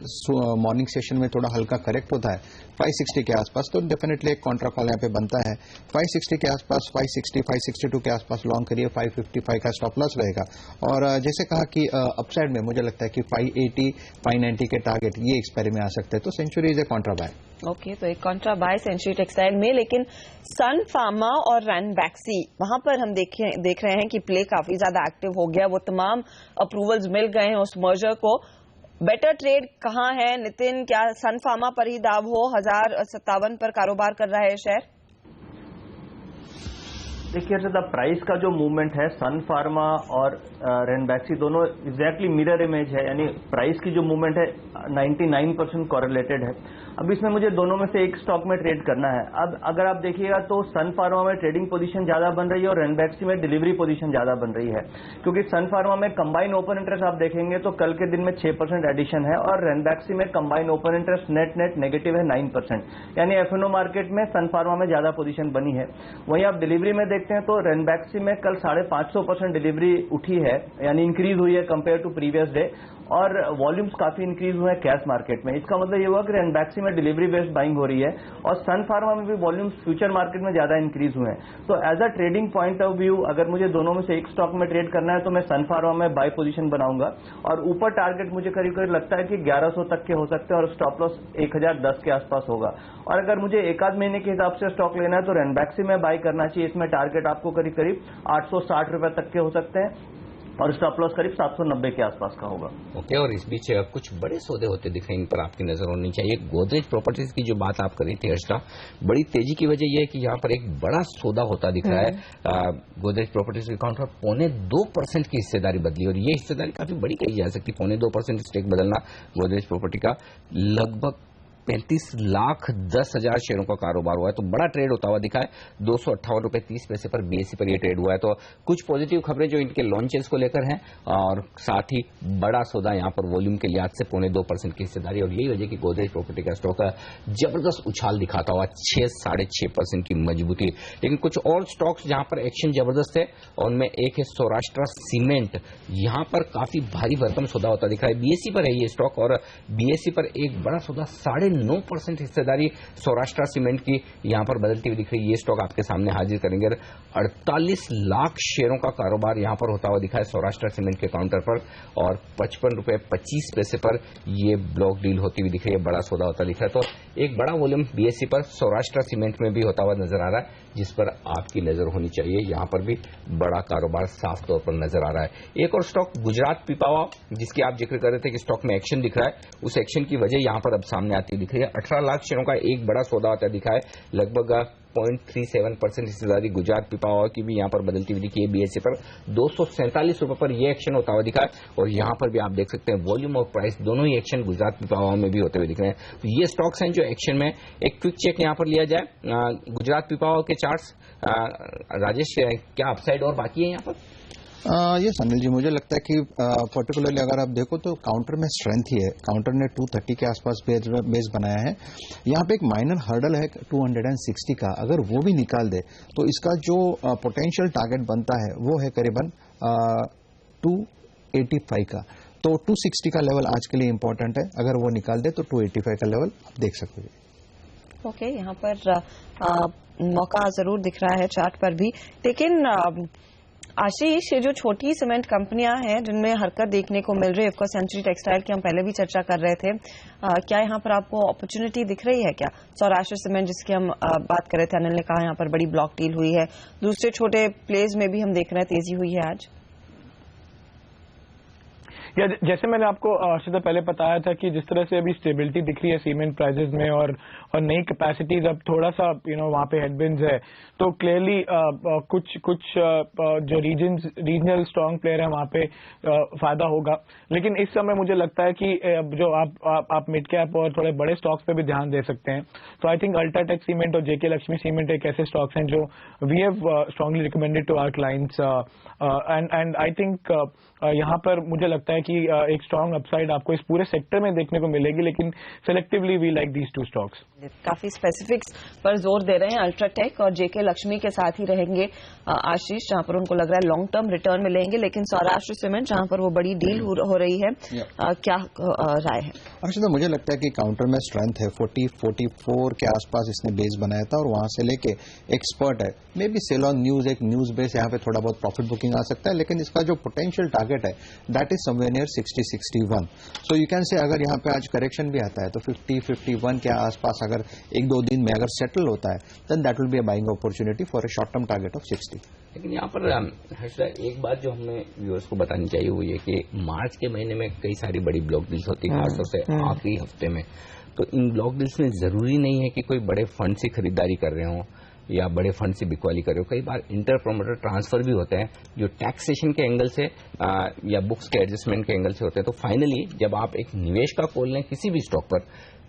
मॉर्निंग सेशन में थोड़ा हल्का करेक्ट होता है 560 के आसपास, तो डेफिनेटली एक कॉन्ट्रा कॉल यहाँ पे बनता है। 560 के आसपास, 560, 562 के आसपास लॉन्ग करिए, 555 का स्टॉप लॉस रहेगा। और जैसे कहा कि अपसाइड में मुझे लगता है कि 580, 590 के टारगेट ये एक्सपायरी में आ सकते हैं, तो century is a contra buy. Okay, तो एक कॉन्ट्रा बाय सेंचुरी टेक्सटाइल में। लेकिन सन फार्मा और रैनबैक्सी, वहां पर हम देख रहे हैं कि प्ले काफी ज्यादा एक्टिव हो गया, वो तमाम अप्रूवल्स मिल गए हैं उस मर्जर को। बेटर ट्रेड कहां है नितिन? क्या सन फार्मा पर ही दाव हो? 1057 पर कारोबार कर रहा है शेयर। देखिए अर्षदा, प्राइस का जो मूवमेंट है सन फार्मा और रैनबैक्सी दोनों एग्जैक्टली मिरर इमेज है, यानी प्राइस की जो मूवमेंट है 99% कॉरेलेटेड है। अब इसमें मुझे दोनों में से एक स्टॉक में ट्रेड करना है। अब अगर आप देखिएगा तो सन फार्मा में ट्रेडिंग पोजीशन ज्यादा बन रही है और रैनबैक्सी में डिलीवरी पोजीशन ज्यादा बन रही है, क्योंकि सन फार्मा में कंबाइन ओपन इंटरेस्ट आप देखेंगे तो कल के दिन में 6% एडिशन है, और रैनबैक्सी में combine open interest net negative है 9%, यानी एफएनओ मार्केट में सन फार्मा में ज्यादा पोजीशन बनी है। वहीं आप डिलीवरी में देखते हैं तो रैनबैक्सी में कल 550% डिलीवरी उठी है, यानी इंक्रीज हुई है कंपेयर टू प्रीवियस डे, और वॉल्यूम्स काफी इंक्रीज हुए हैं कैश मार्केट में। इसका मतलब ये हुआ कि रैनबैक्सी में डिलीवरी बेस्ड बाइंग हो रही है, और सन फार्मा में भी वॉल्यूम्स फ्यूचर मार्केट में ज्यादा इंक्रीज हुए हैं। तो as a trading point of view अगर मुझे दोनों में से एक स्टॉक में ट्रेड करना है तो मैं सन फार्मा में बाय पोजीशन बनाऊंगा, और ऊपर टारगेट मुझे करीब करीब लगता है कि 1100 तक के हो सकते हैं, और स्टॉप लॉस 1010 के आसपास होगा। और अगर मुझे एक आध महीने के हिसाब से स्टॉक लेना है तो रैनबैक्सी में बाय करना चाहिए। इसमें टारगेट आपको करीब करीब 860 रुपए तक के हो सकते हैं, और स्टॉप लॉस करीब 790 के आसपास का होगा। ओके, और इस बीच कुछ बड़े सौदे होते दिख रहे हैं, इन पर आपकी नजर होनी चाहिए। गोदरेज प्रॉपर्टीज की जो बात आप कर रही थी हर्षदा, बड़ी तेजी की वजह यह है कि यहाँ पर एक बड़ा सौदा होता दिख रहा है। गोदरेज प्रॉपर्टीज के अकाउंट पर 2.25% की हिस्सेदारी बदली, और ये हिस्सेदारी काफी बड़ी कही जा सकती है। 2.25% स्टेक बदलना गोदरेज प्रॉपर्टी का लगभग 35,10,000 शेयरों का कारोबार हुआ है, तो बड़ा ट्रेड होता हुआ दिखा है। 258 रुपए 30 पैसे पर बीएसई पर यह ट्रेड हुआ है। तो कुछ पॉजिटिव खबरें जो इनके लॉन्चेस को लेकर हैं, और साथ ही बड़ा सौदा यहां पर वॉल्यूम के लिहाज से 2.25% की हिस्सेदारी, और यही वजह कि गोदरेज प्रॉपर्टी का स्टॉक जबरदस्त उछाल दिखाता हुआ 6-6.5% की मजबूती। लेकिन कुछ और स्टॉक्स जहां पर एक्शन जबरदस्त है, और उनमें एक है सौराष्ट्र सीमेंट। यहां पर काफी भारी भरकम सौदा होता दिख रहा है। बीएसई पर है ये स्टॉक, और बीएसई पर एक बड़ा सौदा 9% हिस्सेदारी सौराष्ट्र सीमेंट की यहां पर बदलती हुई दिख रही है। ये स्टॉक आपके सामने हाजिर करेंगे। 48 लाख शेयरों का कारोबार यहां पर होता हुआ दिखा है सौराष्ट्र सीमेंट के काउंटर पर, और 55 रुपए 25 पैसे पर ये ब्लॉक डील होती हुई दिख रही है, बड़ा सौदा होता दिख रहा है। तो एक बड़ा वॉल्यूम बीएसई पर सौराष्ट्र सीमेंट में भी होता हुआ नजर आ रहा है, जिस पर आपकी नजर होनी चाहिए। यहां पर भी बड़ा कारोबार साफ तौर पर नजर आ रहा है। एक और स्टॉक गुजरात पिपावा, जिसकी आप जिक्र कर रहे थे कि स्टॉक में एक्शन दिख रहा है, उस एक्शन की वजह यहां पर अब सामने आती दिख रही है। 18 लाख शेयरों का एक बड़ा सौदा होता दिखा है, लगभग 0.37% हिस्सेदारी गुजरात पिपावा की भी यहां पर बदलती हुई दिखी है। बीएसई पर 247 रुपए पर यह एक्शन होता हुआ दिखा है, और यहां पर भी आप देख सकते हैं वॉल्यूम और प्राइस दोनों ही एक्शन गुजरात पिपावा में भी होते हुए दिख रहे हैं। तो ये स्टॉक्स हैं जो एक्शन में। एक क्विक चेक यहां पर लिया जाए गुजरात पिपावा के चार्ट्स। राजेश, क्या अपसाइड और बाकी है यहां पर? ये अनिल जी, मुझे लगता है कि पर्टिकुलरली अगर आप देखो तो काउंटर में स्ट्रेंथ ही है। काउंटर ने 230 के आसपास बेस बनाया है। यहाँ पे एक माइनर हर्डल है 260 का, अगर वो भी निकाल दे तो इसका जो पोटेंशियल टारगेट बनता है वो है करीबन 285 का। तो 260 का लेवल आज के लिए इंपॉर्टेंट है, अगर वो निकाल दे तो 285 का लेवल आप देख सकते हो। ओके, यहाँ पर मौका जरूर दिख रहा है चार्ट पर भी। लेकिन आशीष, ये जो छोटी सीमेंट कंपनियां हैं जिनमें हरकत देखने को मिल रही है, ऑफकोर्स सेंचुरी टेक्सटाइल की हम पहले भी चर्चा कर रहे थे, क्या यहाँ पर आपको अपॉर्चुनिटी दिख रही है? क्या सौराष्ट्र सीमेंट जिसकी हम बात कर रहे थे, अनिल ने कहा यहाँ पर बड़ी ब्लॉक डील हुई है, दूसरे छोटे प्लेज में भी हम देख रहे हैं तेजी हुई है आज। या जैसे मैंने आपको अर्शदा पहले बताया था कि जिस तरह से अभी स्टेबिलिटी दिख रही है सीमेंट प्राइसेस में और नई कैपेसिटीज अब थोड़ा सा वहाँ पे हेडविंड्स है, तो क्लियरली कुछ जो रीजनल स्ट्रांग प्लेयर है वहाँ पे फायदा होगा। लेकिन इस समय मुझे लगता है कि जो आप मिड कैप और थोड़े बड़े स्टॉक्स पे भी ध्यान दे सकते हैं। तो आई थिंक अल्ट्राटेक सीमेंट और जेके लक्ष्मी सीमेंट एक ऐसे स्टॉक्स हैं जो we have strongly recommended to our clients and I think यहाँ पर मुझे लगता है कि एक स्ट्रांग अपसाइड आपको इस पूरे सेक्टर में देखने को मिलेगी, लेकिन selectively we like these two stocks. काफी स्पेसिफिक्स पर जोर दे रहे हैं अल्ट्राटेक और जेके लक्ष्मी के साथ ही रहेंगे आशीष, जहां पर उनको लग रहा है लॉन्ग टर्म रिटर्न मिलेंगे। लेकिन सौराष्ट्र सीमेंट जहां पर वो बड़ी डील हो रही है, क्या राय है? अर्शदा, मुझे लगता है कि काउंटर में स्ट्रेंथ है, 40-44 के आसपास इसने बेस बनाया था और वहां से लेके एक्सपर्ट है। Maybe sell on news एक न्यूज बेस, यहाँ पे थोड़ा बहुत प्रॉफिट बुकिंग आ सकता है, लेकिन इसका जो पोटेंशियल टारगेट है that is somewhere near 60-61। So you can say अगर यहाँ पे आज करेक्शन भी आता है तो 50-51 के आसपास अगर 1-2 दिन में अगर सेटल होता है then that will be a buying opportunity for a short term target of 60। लेकिन यहाँ पर हर्षदा एक बात जो हमें व्यूअर्स को बतानी चाहिए वो ये कि मार्च के महीने में कई सारी बड़ी ब्लॉक डील्स होती है, खासतौर से आखिरी हफ्ते में। तो इन ब्लॉक डील्स में जरूरी नहीं है कि कोई बड़े फंड से खरीदारी कर रहे हो या बड़े फंड से बिकवाली कर रहे हो। कई बार इंटर प्रोमोटर ट्रांसफर भी होते हैं जो टैक्सेशन के एंगल से या बुक्स के एडजस्टमेंट के एंगल से होते हैं। तो फाइनली जब आप एक निवेश का कॉल लें किसी भी स्टॉक पर,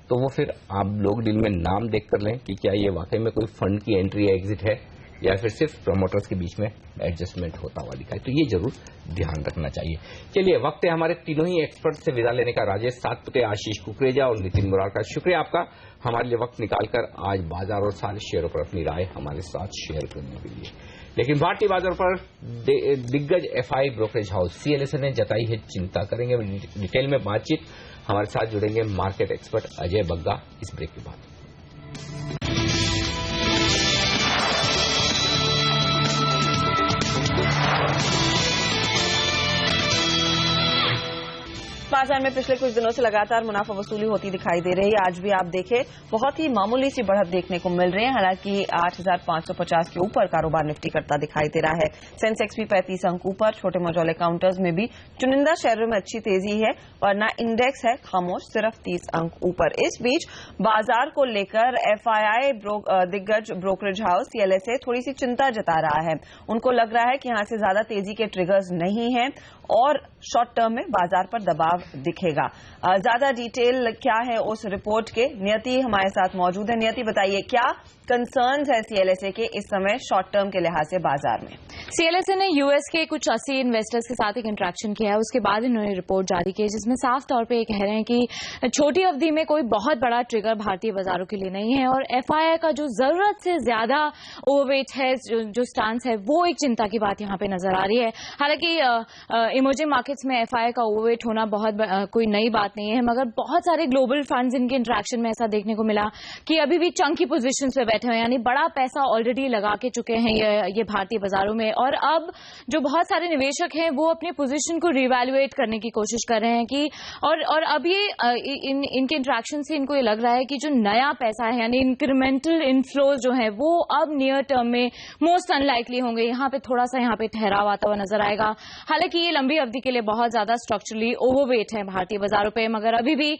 तो वो फिर आप ब्लॉक डील में नाम देख कर लें कि क्या ये वाकई में कोई फंड की एंट्री या एग्जिट है या फिर सिर्फ प्रमोटर्स के बीच में एडजस्टमेंट होता हुआ दिखा है। तो ये जरूर ध्यान रखना चाहिए। चलिए, वक्त है हमारे तीनों ही एक्सपर्ट से विदा लेने का। राजेश सातपुते, आशीष कुकरेजा और नितिन मुरार का शुक्रिया आपका हमारे लिए वक्त निकालकर आज बाजार और सारे शेयरों पर अपनी राय हमारे साथ शेयर करने के लिए। लेकिन भारतीय बाजार पर दिग्गज एफआई ब्रोकरेज हाउस CLSA ने जताई है चिंता। करेंगे डिटेल में बातचीत, हमारे साथ जुड़ेंगे मार्केट एक्सपर्ट अजय बग्गा इस ब्रेक के बाद। बाजार में पिछले कुछ दिनों से लगातार मुनाफा वसूली होती दिखाई दे रही है। आज भी आप देखें बहुत ही मामूली सी बढ़त देखने को मिल रही है। हालांकि 8,550 के ऊपर कारोबार निफ्टी करता दिखाई दे रहा है। सेंसेक्स भी 35 अंक ऊपर, छोटे मझौले काउंटर्स में भी चुनिंदा शेयरों में अच्छी तेजी है, वरना इंडेक्स है खामोश सिर्फ 30 अंक ऊपर। इस बीच बाजार को लेकर FII दिग्गज ब्रोकरेज हाउस CLSA थोड़ी सी चिंता जता रहा है। उनको लग रहा है कि यहां से ज्यादा तेजी के ट्रिगर्स नहीं है और शॉर्ट टर्म में बाजार पर दबाव दिखेगा। ज्यादा डिटेल क्या है उस रिपोर्ट के, नियति हमारे साथ मौजूद है। नियति, बताइए क्या कंसर्न्स है CLSA के इस समय शॉर्ट टर्म के लिहाज से बाजार में? CLSA ने US के कुछ 80 इन्वेस्टर्स के साथ एक इंटरेक्शन किया है, उसके बाद इन्होंने रिपोर्ट जारी की है जिसमें साफ तौर पे ये कह रहे हैं कि छोटी अवधि में कोई बहुत बड़ा ट्रिगर भारतीय बाजारों के लिए नहीं है और FII का जो जरूरत से ज्यादा ओवरवेट है, जो स्टांस है, वो एक चिंता की बात यहाँ पे नजर आ रही है। हालांकि इमर्जिंग मार्केट्स में FII का ओवरवेट होना बहुत कोई नई बात नहीं है, मगर बहुत सारे ग्लोबल फंड्स इनके इंटरेक्शन में ऐसा देखने को मिला कि अभी भी चंकी पोजीशंस पे बैठे हुए हैं, यानी बड़ा पैसा ऑलरेडी लगा के चुके हैं ये भारतीय बाजारों में। और अब जो बहुत सारे निवेशक हैं वो अपनी पोजीशन को रिवैल्यूएट करने की कोशिश कर रहे हैं कि और अब ये इनके इंटरेक्शन से इनको ये लग रहा है कि जो नया पैसा है यानी इंक्रीमेंटल इनफ्लोज जो है वो अब नियर टर्म में मोस्ट अनलाइकली होंगे। यहाँ पे थोड़ा सा यहाँ पे ठहराव आता हुआ नजर आएगा। हालांकि ये लंबी अवधि के लिए बहुत ज्यादा स्ट्रक्चरली ओवरवेट है भारतीय बाजारों पे, मगर अभी भी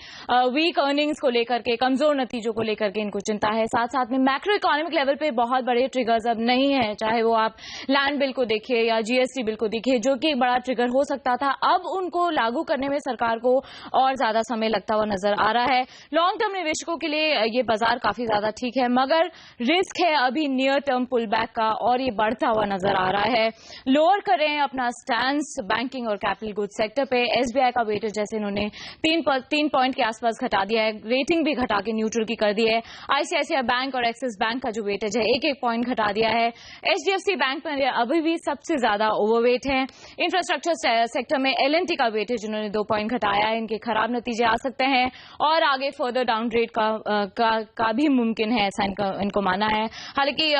वीक अर्निंग्स को लेकर के, कमजोर नतीजों को लेकर के इनको चिंता है। साथ साथ में मैक्रो इकोनॉमिक लेवल पे बहुत बड़े ट्रिगर्स अब नहीं है, चाहे वो आप लैंड बिल को देखिए या GST बिल को देखिए, जो कि एक बड़ा ट्रिगर हो सकता था, अब उनको लागू करने में सरकार को और ज्यादा समय लगता हुआ नजर आ रहा है। लॉन्ग टर्म निवेशकों के लिए ये बाजार काफी ज्यादा ठीक है, मगर रिस्क है अभी नियर टर्म पुल बैक का और ये बढ़ता हुआ नजर आ रहा है। लोअर करें अपना स्टैंस बैंकिंग और कैपिटल गुड्स सेक्टर पे। SBI का वेटेज जैसे इन्होंने 3 पॉइंट के आसपास घटा दिया है, रेटिंग भी घटा के न्यूट्रल की कर दी है। ICICI बैंक और एक्सिस बैंक का जो वेटेज है 1 पॉइंट घटा दिया है। HDFC बैंक में अभी भी सबसे ज्यादा ओवरवेट है। इंफ्रास्ट्रक्चर सेक्टर में L&T का वेटेज इन्होंने 2 पॉइंट घटाया है। इनके खराब नतीजे आ सकते हैं और आगे फर्दर डाउनग्रेड का भी मुमकिन है, ऐसा इनको माना है। हालांकि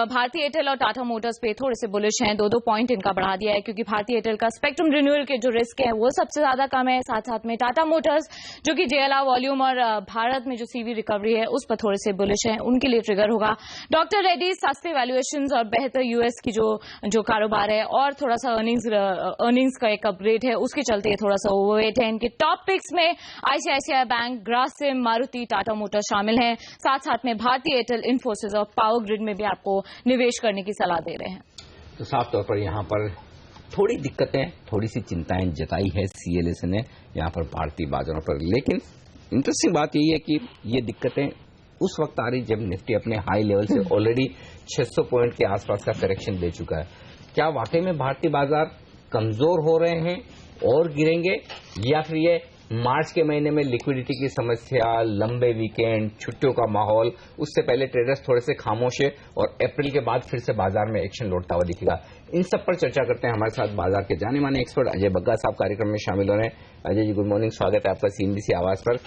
भारतीय एयरटेल और टाटा मोटर्स पे थोड़े से बुलिश हैं, 2 पॉइंट इनका बढ़ा दिया है क्योंकि भारतीय एयरटेल का स्पेक्ट्रम स्पेक्ट्रम रिन्यूअल के जो रिस्क है वो सबसे ज्यादा कम है। साथ साथ में टाटा मोटर्स जो कि JLR वॉल्यूम और भारत में जो CV रिकवरी है उस पर थोड़े से बुलिश है, उनके लिए ट्रिगर होगा। डॉक्टर रेड्डी सस्ते वैल्यूएशन और बेहतर US की जो कारोबार है और थोड़ा सा अर्निंग्स का एक अपग्रेड है, उसके चलते थोड़ा सा ओवरवेट है। इनके टॉप पिक्स में ICICI bank, Grasim, Maruti, Tata Motors शामिल हैं। साथ साथ में भारतीय एयरटेल, इन्फोसिस और पावर ग्रिड में भी आपको निवेश करने की सलाह दे रहे हैं। तो साफ तौर पर यहाँ पर थोड़ी दिक्कतें, थोड़ी सी चिंताएं जताई है CLSA ने यहाँ पर भारतीय बाजारों पर। लेकिन इंटरेस्टिंग बात यही है कि ये दिक्कतें उस वक्त आ रही जब निफ्टी अपने हाई लेवल से ऑलरेडी 600 पॉइंट के आसपास का करेक्शन दे चुका है। क्या वाकई में भारतीय बाजार कमजोर हो रहे हैं और गिरेंगे, या फिर ये मार्च के महीने में लिक्विडिटी की समस्या, लंबे वीकेंड, छुट्टियों का माहौल, उससे पहले ट्रेडर्स थोड़े से खामोश है और अप्रैल के बाद फिर से बाजार में एक्शन लौटता हुआ दिखेगा? इन सब पर चर्चा करते हैं। हमारे साथ बाजार के जाने माने एक्सपर्ट अजय बग्गा साहब कार्यक्रम में शामिल हो रहे हैं। अजय जी, गुड मॉर्निंग, स्वागत है आपका CNBC आवाज पर।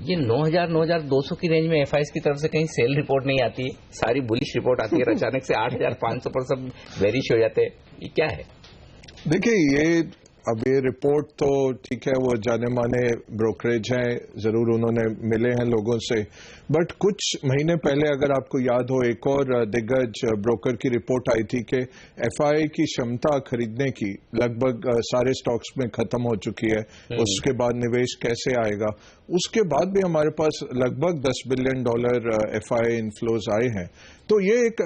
ये 9,200 की रेंज में FIs की तरफ से कहीं सेल रिपोर्ट नहीं आती है, सारी बुलिश रिपोर्ट आती है, अचानक से 8,500 पर सब बेरिश हो जाते हैं, ये क्या है? देखिए, अब ये रिपोर्ट तो ठीक है, वो जाने माने ब्रोकरेज हैं, जरूर उन्होंने मिले हैं लोगों से, बट कुछ महीने पहले अगर आपको याद हो एक और दिग्गज ब्रोकर की रिपोर्ट आई थी कि FI की क्षमता खरीदने की लगभग सारे स्टॉक्स में खत्म हो चुकी है, उसके बाद निवेश कैसे आएगा। उसके बाद भी हमारे पास लगभग $10 बिलियन FI इनफ्लोज आए हैं। तो ये एक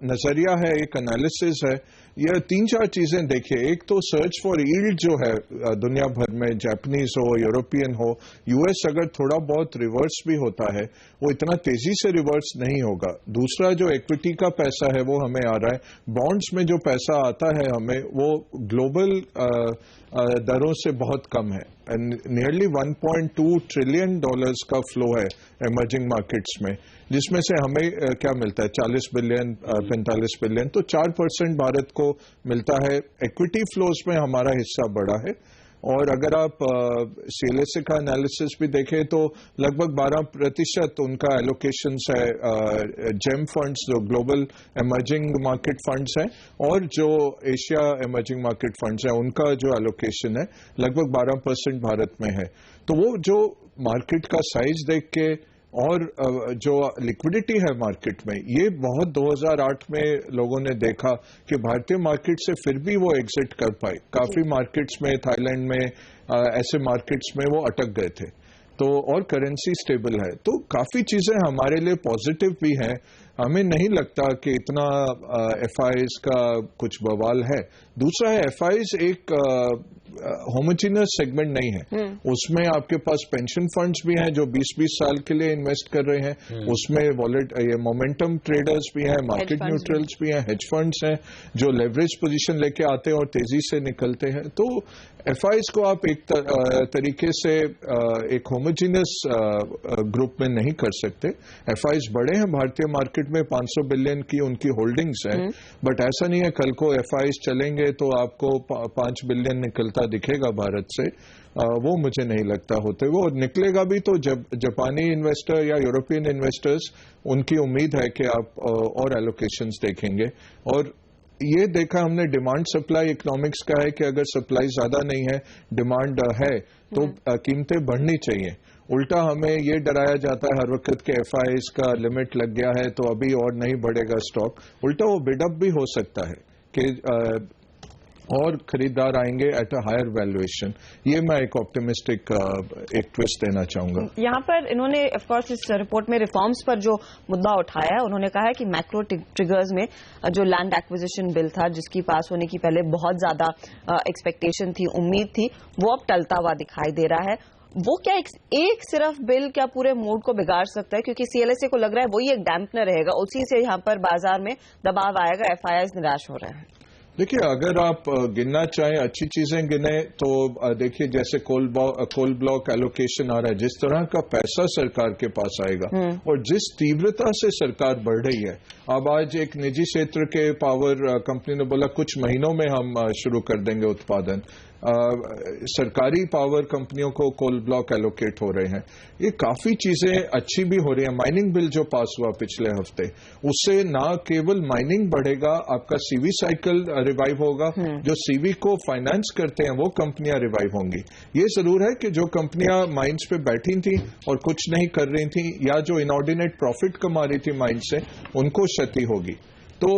नजरिया है, एक एनालिसिस है। ये 3-4 चीजें देखिए। एक तो सर्च फॉर यील्ड जो है दुनिया भर में, जापानीज हो, यूरोपियन हो, US अगर थोड़ा बहुत रिवर्स भी होता है वो इतना तेजी से रिवर्स नहीं होगा। दूसरा, जो इक्विटी का पैसा है वो हमें आ रहा है, बॉन्ड्स में जो पैसा आता है हमें वो ग्लोबल दरों से बहुत कम है। नियरली $1.2 ट्रिलियन का फ्लो है इमर्जिंग मार्केट्स में, जिसमें से हमें क्या मिलता है 40 बिलियन 45 बिलियन, तो 4% भारत को मिलता है। इक्विटी फ्लोज में हमारा हिस्सा बड़ा है। और अगर आप CLSA का एनालिसिस भी देखें तो लगभग 12% उनका एलोकेशंस है जेम फंड्स, जो ग्लोबल इमर्जिंग मार्केट फंड्स हैं, और जो एशिया इमर्जिंग मार्केट फंड्स हैं उनका जो एलोकेशन है लगभग 12% भारत में है। तो वो जो मार्केट का साइज देख के और जो लिक्विडिटी है मार्केट में, ये बहुत 2008 में लोगों ने देखा कि भारतीय मार्केट से फिर भी वो एग्जिट कर पाए। काफी मार्केट्स में, थाईलैंड में, ऐसे मार्केट्स में वो अटक गए थे। तो और करेंसी स्टेबल है, तो काफी चीजें हमारे लिए पॉजिटिव भी हैं। हमें नहीं लगता कि इतना FIs का कुछ बवाल है। दूसरा है, FIs एक होमोजीनियस सेगमेंट नहीं है। उसमें आपके पास पेंशन फंड्स भी हैं जो 20-20 साल के लिए इन्वेस्ट कर रहे हैं, उसमें ये मोमेंटम ट्रेडर्स भी हैं, मार्केट न्यूट्रल्स भी हैं, हेज फंड्स हैं जो लेवरेज पोजीशन लेके आते हैं और तेजी से निकलते हैं। तो FIs को आप एक तरीके से एक होमोजीनियस ग्रुप में नहीं कर सकते। FIs बड़े हैं, भारतीय मार्केट में 500 बिलियन की उनकी होल्डिंग्स है, बट ऐसा नहीं है कल को FIs चलेंगे तो आपको 5 बिलियन निकलता दिखेगा भारत से। वो मुझे नहीं लगता होते। वो निकलेगा भी तो जब जापानी इन्वेस्टर या यूरोपियन इन्वेस्टर्स, उनकी उम्मीद है कि आप और एलोकेशंस देखेंगे। और ये देखा हमने, डिमांड सप्लाई इकोनॉमिक्स का है कि अगर सप्लाई ज्यादा नहीं है, डिमांड है, तो कीमतें बढ़नी चाहिए। उल्टा हमें ये डराया जाता है हर वक्त के FIs का लिमिट लग गया है तो अभी और नहीं बढ़ेगा स्टॉक। उल्टा वो बिडअप भी हो सकता है कि और खरीदार आएंगे एट अ हायर वैल्यूएशन। ये मैं एक ऑप्टिमिस्टिक एक ट्विस्ट देना चाहूंगा। यहाँ पर इन्होंने ऑफ कोर्स इस रिपोर्ट में रिफॉर्म्स पर जो मुद्दा उठाया है, उन्होंने कहा है कि मैक्रो ट्रिगर्स में जो लैंड एक्विजिशन बिल था, जिसकी पास होने की पहले बहुत ज्यादा एक्सपेक्टेशन थी, उम्मीद थी, वो अब टलता हुआ दिखाई दे रहा है। वो क्या एक सिर्फ बिल क्या पूरे मूड को बिगाड़ सकता है? क्योंकि CLSA को लग रहा है वही एक डैम्पनर रहेगा, उसी से यहाँ पर बाजार में दबाव आएगा, FIs निराश हो रहे हैं। देखिए, अगर आप गिनना चाहें, अच्छी चीजें गिने तो देखिए जैसे कोल ब्लॉक एलोकेशन आ रहा है, जिस तरह का पैसा सरकार के पास आएगा और जिस तीव्रता से सरकार बढ़ रही है। अब आज एक निजी क्षेत्र के पावर कंपनी ने बोला कुछ महीनों में हम शुरू कर देंगे उत्पादन। सरकारी पावर कंपनियों को कोल ब्लॉक एलोकेट हो रहे हैं। ये काफी चीजें अच्छी भी हो रही हैं। माइनिंग बिल जो पास हुआ पिछले हफ्ते, उससे ना केवल माइनिंग बढ़ेगा, आपका सीवी साइकिल रिवाइव होगा। जो सीवी को फाइनेंस करते हैं वो कंपनियां रिवाइव होंगी। ये जरूर है कि जो कंपनियां माइंस पे बैठी थी और कुछ नहीं कर रही थी, या जो इनऑर्डिनेट प्रॉफिट कमा रही थी माइंस से, उनको क्षति होगी। तो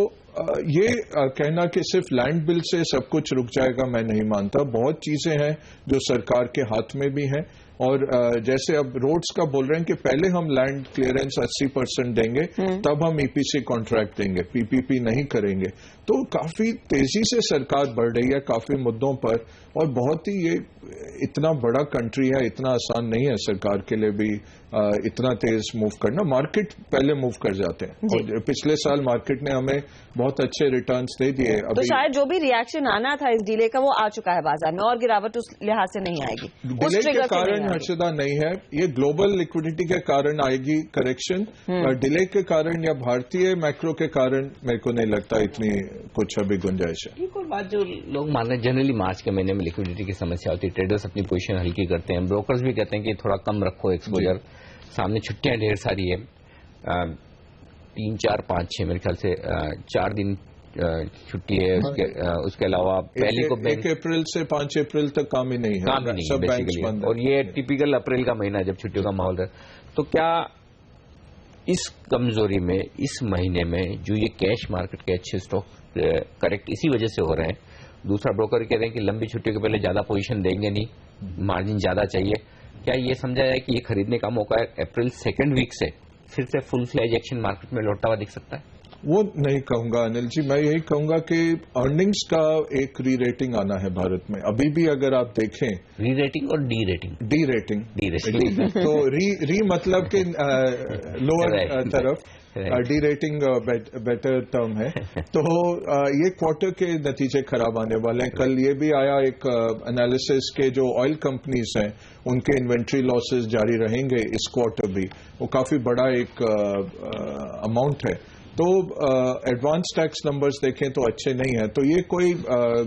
ये कहना कि सिर्फ लैंड बिल से सब कुछ रुक जाएगा, मैं नहीं मानता। बहुत चीजें हैं जो सरकार के हाथ में भी हैं, और जैसे अब रोड्स का बोल रहे हैं कि पहले हम लैंड क्लियरेंस 80% देंगे, तब हम ईपीसी कॉन्ट्रैक्ट देंगे, पीपीपी नहीं करेंगे। तो काफी तेजी से सरकार बढ़ रही है काफी मुद्दों पर, और बहुत ही ये इतना बड़ा कंट्री है, इतना आसान नहीं है सरकार के लिए भी इतना तेज मूव करना। मार्केट पहले मूव कर जाते हैं, और पिछले साल मार्केट ने हमें बहुत अच्छे रिटर्न्स दे दिए। तो शायद जो भी रिएक्शन आना था इस डिले का, वो आ चुका है बाजार में, और गिरावट उस लिहाज से नहीं आएगी। डिले के कारण हर्षदा नहीं है, ये ग्लोबल लिक्विडिटी के कारण आएगी करेक्शन। डिले के कारण या भारतीय मैक्रो के कारण मेरे को नहीं लगता इतनी कुछ अभी गुंजाइश है। एक और बात जो लोग मान रहे हैं, जनरली मार्च के महीने में लिक्विडिटी की समस्या होती है, ट्रेडर्स अपनी पोजीशन हल्की करते हैं, ब्रोकर्स भी कहते हैं कि थोड़ा कम रखो एक्सपोजर, सामने छुट्टियां ढेर सारी है, 3, 4, 5, 6 मेरे ख्याल से 4 दिन छुट्टी है। उसके अलावा पहले को 1 अप्रैल से 5 अप्रैल तक काम ही नहीं है, काम ही नहीं सब बैंक्स बंद है। और ये टिपिकल अप्रैल का महीना है जब छुट्टियों का माहौल है। तो क्या इस कमजोरी में, इस महीने में जो ये कैश मार्केट के अच्छे स्टॉक करेक्ट इसी वजह से हो रहे हैं? दूसरा ब्रोकर कह रहे हैं कि लंबी छुट्टियों के पहले ज्यादा पोजीशन देंगे नहीं, मार्जिन ज्यादा चाहिए। क्या ये समझा जाए कि ये खरीदने का मौका है अप्रैल 2nd वीक से फिर से फुल फ्लैज एक्शन मार्केट में लौटता हुआ दिख सकता है? वो नहीं कहूंगा अनिल जी, मैं यही कहूंगा कि अर्निंग्स का एक री रेटिंग आना है भारत में। अभी भी अगर आप देखें, री रेटिंग और डी रेटिंग? डी रेटिंग तो री मतलब कि लोअर तरफ, डी रेटिंग बेटर टर्म है। तो ये क्वार्टर के नतीजे खराब आने वाले हैं। कल ये भी आया एक एनालिसिस के जो ऑयल कंपनीज हैं उनके इन्वेंट्री लॉसेस जारी रहेंगे इस क्वार्टर भी, वो काफी बड़ा एक अमाउंट है। तो एडवांस टैक्स नंबर्स देखें तो अच्छे नहीं है। तो ये कोई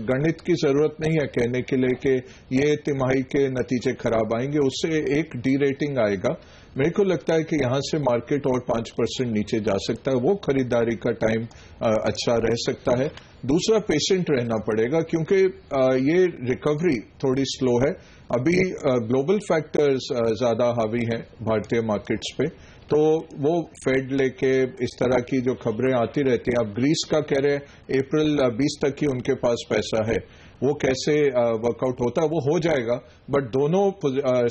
गणित की जरूरत नहीं है कहने के लिए कि ये तिमाही के नतीजे खराब आएंगे, उससे एक डी रेटिंग आएगा। मेरे को लगता है कि यहां से मार्केट और 5% नीचे जा सकता है, वो खरीदारी का टाइम अच्छा रह सकता है। दूसरा, पेशेंट रहना पड़ेगा क्योंकि ये रिकवरी थोड़ी स्लो है। अभी ग्लोबल फैक्टर्स ज्यादा हावी हैं भारतीय मार्केट्स पे, तो वो फेड लेके इस तरह की जो खबरें आती रहती हैं। अब ग्रीस का कह रहे हैं अप्रैल 20 तक ही उनके पास पैसा है, वो कैसे वर्कआउट होता है वो हो जाएगा, बट दोनों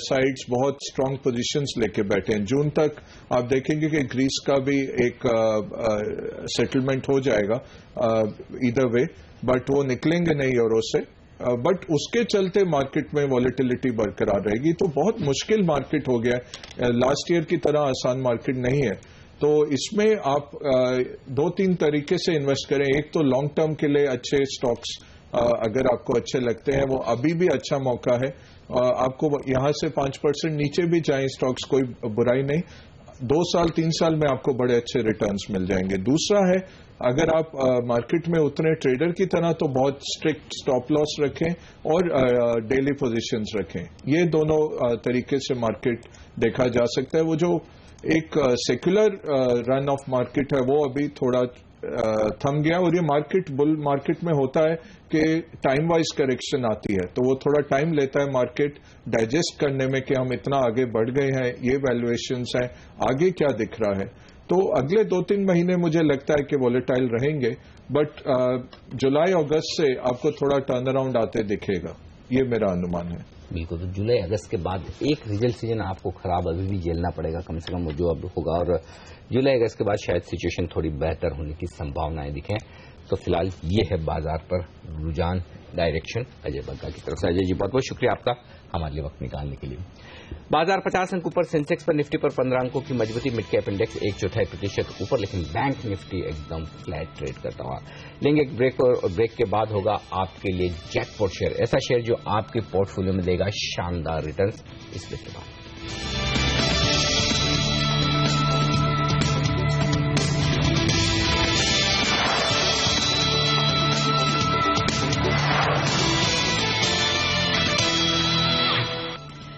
साइड्स बहुत स्ट्रांग पोजीशंस लेके बैठे हैं। जून तक आप देखेंगे कि ग्रीस का भी एक सेटलमेंट हो जाएगा ईदर वे, बट वो निकलेंगे नहीं यूरो से। बट उसके चलते मार्केट में वॉलेटिलिटी बरकरार रहेगी। तो बहुत मुश्किल मार्केट हो गया है, लास्ट ईयर की तरह आसान मार्केट नहीं है। तो इसमें आप 2-3 तरीके से इन्वेस्ट करें। एक तो लॉन्ग टर्म के लिए अच्छे स्टॉक्स अगर आपको अच्छे लगते हैं, वो अभी भी अच्छा मौका है। आपको यहां से 5% नीचे भी जाएं स्टॉक्स, कोई बुराई नहीं। 2 साल 3 साल में आपको बड़े अच्छे रिटर्न्स मिल जाएंगे। दूसरा है, अगर आप मार्केट में उतरे ट्रेडर की तरह तो बहुत स्ट्रिक्ट स्टॉप लॉस रखें और डेली पोजीशंस रखें। ये दोनों तरीके से मार्केट देखा जा सकता है। वो जो एक सेक्युलर रन ऑफ मार्केट है वो अभी थोड़ा थम गया, और ये मार्केट बुल मार्केट में होता है कि टाइम वाइज करेक्शन आती है, तो वो थोड़ा टाइम लेता है मार्केट डाइजेस्ट करने में कि हम इतना आगे बढ़ गए हैं, ये वैल्यूएशंस हैं, आगे क्या दिख रहा है। तो अगले 2-3 महीने मुझे लगता है कि वॉलेटाइल रहेंगे, बट जुलाई अगस्त से आपको थोड़ा टर्न अराउंड आते दिखेगा, ये मेरा अनुमान है। बिल्कुल। तो जुलाई अगस्त के बाद एक रिजल्ट सीजन आपको खराब अभी भी झेलना पड़ेगा, कम से कम जो अब होगा, और जुलाई अगस्त के बाद शायद सिचुएशन थोड़ी बेहतर होने की संभावनाएं दिखें। तो फिलहाल ये है बाजार पर रुझान, डायरेक्शन। अजय बग्गा की तरफ से अजय जी बहुत बहुत शुक्रिया आपका हमारे लिए वक्त निकालने के लिए। बाजार 50 अंक ऊपर, सेंसेक्स पर निफ्टी पर 15 अंकों की मजबूती, मिड कैप इंडेक्स 1/4% ऊपर, लेकिन बैंक निफ्टी एकदम फ्लैट ट्रेड करता हुआ। लेंगे एक ब्रेक, और ब्रेक के बाद होगा आपके लिए जैकपॉट शेयर, ऐसा शेयर जो आपके पोर्टफोलियो में देगा शानदार रिटर्न्स। इस ब्रेक के बाद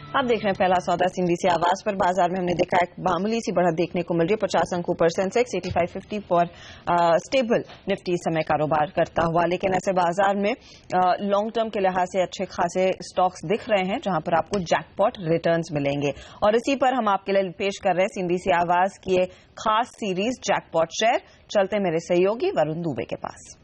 आप देख रहे हैं पहला सौदा सीएनबीसी आवाज पर। बाजार में हमने देखा एक मामूली सी बढ़त देखने को मिल रही है, 50 अंकों पर सेंसेक्स 8550 पर स्टेबल निफ्टी समय कारोबार करता हुआ। लेकिन ऐसे बाजार में लॉन्ग टर्म के लिहाज से अच्छे खासे स्टॉक्स दिख रहे हैं जहां पर आपको जैकपॉट रिटर्न्स मिलेंगे, और इसी पर हम आपके लिए पेश कर रहे हैं सीएनबीसी आवाज की एक खास सीरीज जैकपॉट शेयर। चलते मेरे सहयोगी वरुण दुबे के पास।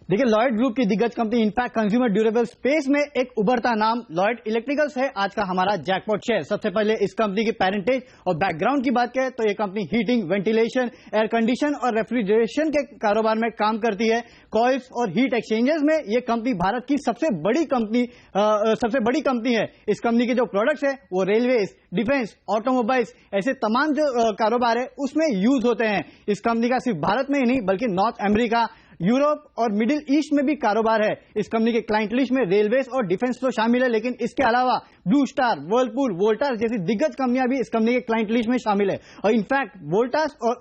देखिए, लॉयड ग्रुप की दिग्गज company in fact consumer durable space में एक उभरता नाम लॉयड इलेक्ट्रिकल्स है आज का हमारा जैकपॉट शेयर। सबसे पहले इस कंपनी की पेरेंटेज और बैकग्राउंड की बात करें तो ये company heating, ventilation, air condition और रेफ्रिजरेशन के कारोबार में काम करती है। कॉइल्स और हीट एक्सचेंजर्स में ये कंपनी भारत की सबसे बड़ी कंपनी है। इस कंपनी के जो प्रोडक्ट्स है वो रेलवेज, डिफेंस, ऑटोमोबाइल्स, ऐसे तमाम जो कारोबार है उसमें यूज होते हैं। इस कंपनी का सिर्फ भारत में ही नहीं बल्कि नॉर्थ अमेरिका, यूरोप और मिडिल ईस्ट में भी कारोबार है। इस कंपनी के क्लाइंट लिस्ट में रेलवेज और डिफेंस तो शामिल है, लेकिन इसके अलावा ब्लू स्टार, वर्लपूल, वोल्टास जैसी दिग्गज कंपनियां भी इस कंपनी के क्लाइंट लिस्ट में शामिल है। और इनफैक्ट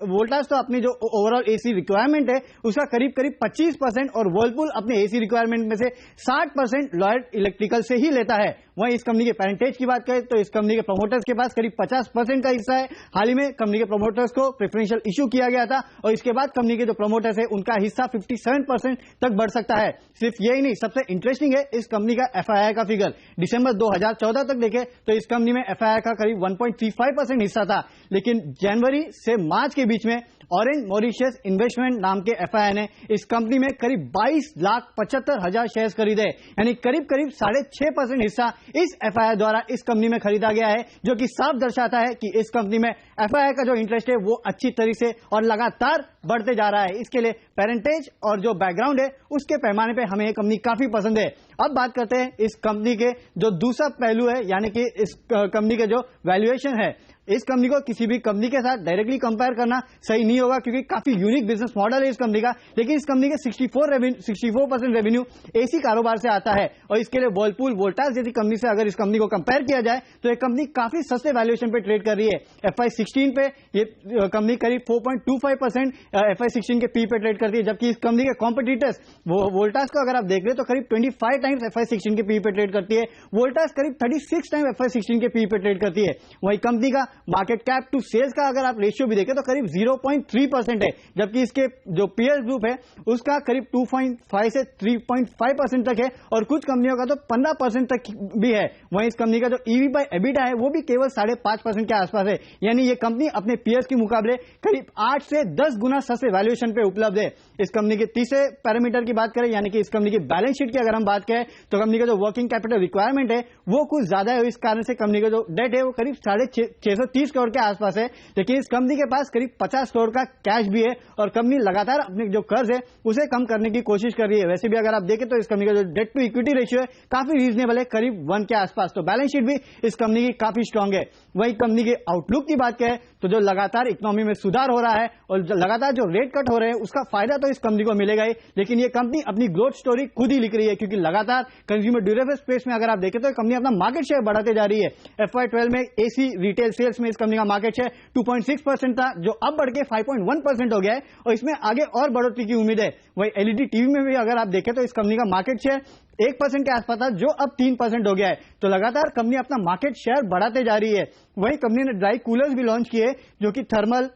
वोल्टास तो अपनी जो ओवरऑल एसी रिक्वायरमेंट है उसका करीब 25% और वर्लपूल अपने एसी रिक्वायरमेंट में से 60% लॉयड इलेक्ट्रिकल से ही लेता है। वहीं इस कंपनी के पेरेंटेज की बात करें तो इस कंपनी के प्रमोटर्स के पास करीब 50% का हिस्सा है। हाल ही में कंपनी के प्रमोटर्स को प्रेफरेंशियल इश्यू किया गया था और इसके बाद कंपनी के जो प्रमोटर्स है उनका हिस्सा 57% तक बढ़ सकता है। सिर्फ यही नहीं, सबसे इंटरेस्टिंग है इस कंपनी का एफआईआई का फिगर। दिसंबर 2014 तक देखें तो इस कंपनी में एफआईआई का करीब 1.35% हिस्सा था, लेकिन जनवरी से मार्च के बीच में ऑरेंज मॉरिशस इन्वेस्टमेंट नाम के एफआईआई ने इस कंपनी में करीब 22,75,000 शेयर्स खरीदे, यानी करीब 6% हिस्सा इस एफआईआई द्वारा इस कंपनी में खरीदा गया है, जो कि साफ दर्शाता है कि इस कंपनी में एफआईआई का जो इंटरेस्ट है वो अच्छी तरीके से और लगातार बढ़ते जा रहा है। इसके लिए पेरेंटेज और जो बैकग्राउंड है उसके पैमाने पे हमें ये कंपनी काफी पसंद है। अब बात करते हैं इस कंपनी के जो दूसरा पहलू है, यानी कि इस कंपनी के जो वैल्यूएशन है। इस कंपनी को किसी भी कंपनी के साथ डायरेक्टली कंपेयर करना सही नहीं होगा क्योंकि काफी यूनिक बिजनेस मॉडल है इस कंपनी का, लेकिन इस कंपनी के 64% रेवेन्यू एसी कारोबार से आता है। और इसके लिए वर्लपूल, वोल्टास जैसी कंपनी से अगर इस कंपनी को कंपेयर किया जाए तो ये कंपनी काफी सस्ते वैल्यूएशन पे ट्रेड कर रही है। FY16 पे ये कंपनी करीब 4.25% FY16 के पी पे ट्रेड करती है, जबकि इस कंपनी के कॉम्पिटिटर्स वोल्टास को अगर आप देख रहे तो करीब 25 टाइम्स FY16 के पी पे ट्रेड करती है। वोल्टास करीब 36 टाइम FY16 के पी पे ट्रेड करती है। वही कंपनी का मार्केट कैप टू सेल्स का अगर आप रेशियो भी देखें तो करीब 0.3% है, जबकि इसके जो पीयर ग्रुप है उसका करीब 2.5 से 3.5% तक है और कुछ कंपनियों का तो 15% तक भी है। वहीं इस कंपनी का जो EV बाय एबिटा है वो भी केवल 5.5% के आसपास है, यानी ये कंपनी अपने पीयर्स के मुकाबले करीब 8 से 10 गुना सस्ते वैल्यूएशन पे उपलब्ध है। इस कंपनी के तीसरे पैरामीटर की बात करें, यानी कि इस कंपनी की बैलेंस शीट की अगर हम बात करें तो कंपनी का जो वर्किंग कैपिटल रिक्वायरमेंट है वो कुछ ज्यादा है। इस कारण से कंपनी का जो डेट है वो करीब 630 करोड़ के आसपास है, लेकिन इस कंपनी के पास करीब 50 करोड़ का कैश भी है और कंपनी लगातार अपने जो कर्ज है उसे कम करने की कोशिश कर रही है। वैसे भी अगर आप देखें तो इस कंपनी का जो डेट टू इक्विटी रेशियो है काफी रीजनेबल है, करीब 1 के आसपास। तो बैलेंस शीट भी इस कंपनी की काफी स्ट्रांग है। वही कंपनी के आउटलुक की बात करें तो जो लगातार इकोनॉमी में सुधार हो रहा है और लगातार जो रेट कट हो रहे हैं उसका फायदा तो इस कंपनी को मिलेगा ही, लेकिन ये कंपनी अपनी ग्रोथ स्टोरी खुद ही लिख रही है क्योंकि लगातार कंज्यूमर ड्यूरेबल स्पेस में अगर आप देखें तो कंपनी अपना मार्केट शेयर बढ़ाते जा रही है। FY12 में एसी रिटेल सेल्स में इस कंपनी का मार्केट शेयर 2.6% था, जो अब बढ़ के 5.1% हो गया है और इसमें आगे और बढ़ोतरी की उम्मीद है। वही एलईडी टीवी में भी अगर आप देखें तो इस कंपनी का मार्केट शेयर 1% के आसपास था, जो अब 3% हो गया है। तो लगातार कंपनी अपना मार्केट शेयर बढ़ाते जा रही है। वहीं कंपनी ने ड्राई कूलर्स भी लॉन्च किए जो कि थर्मल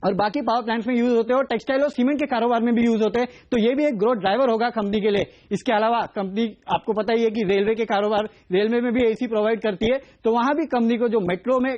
और बाकी पावर प्लांट्स में यूज होते हैं और टेक्सटाइल और सीमेंट के कारोबार में भी यूज होते हैं, तो ये भी एक ग्रोथ ड्राइवर होगा कंपनी के लिए। इसके अलावा कंपनी आपको पता ही है कि रेलवे के कारोबार, रेलवे में भी एसी प्रोवाइड करती है, तो वहां भी कंपनी को जो मेट्रो में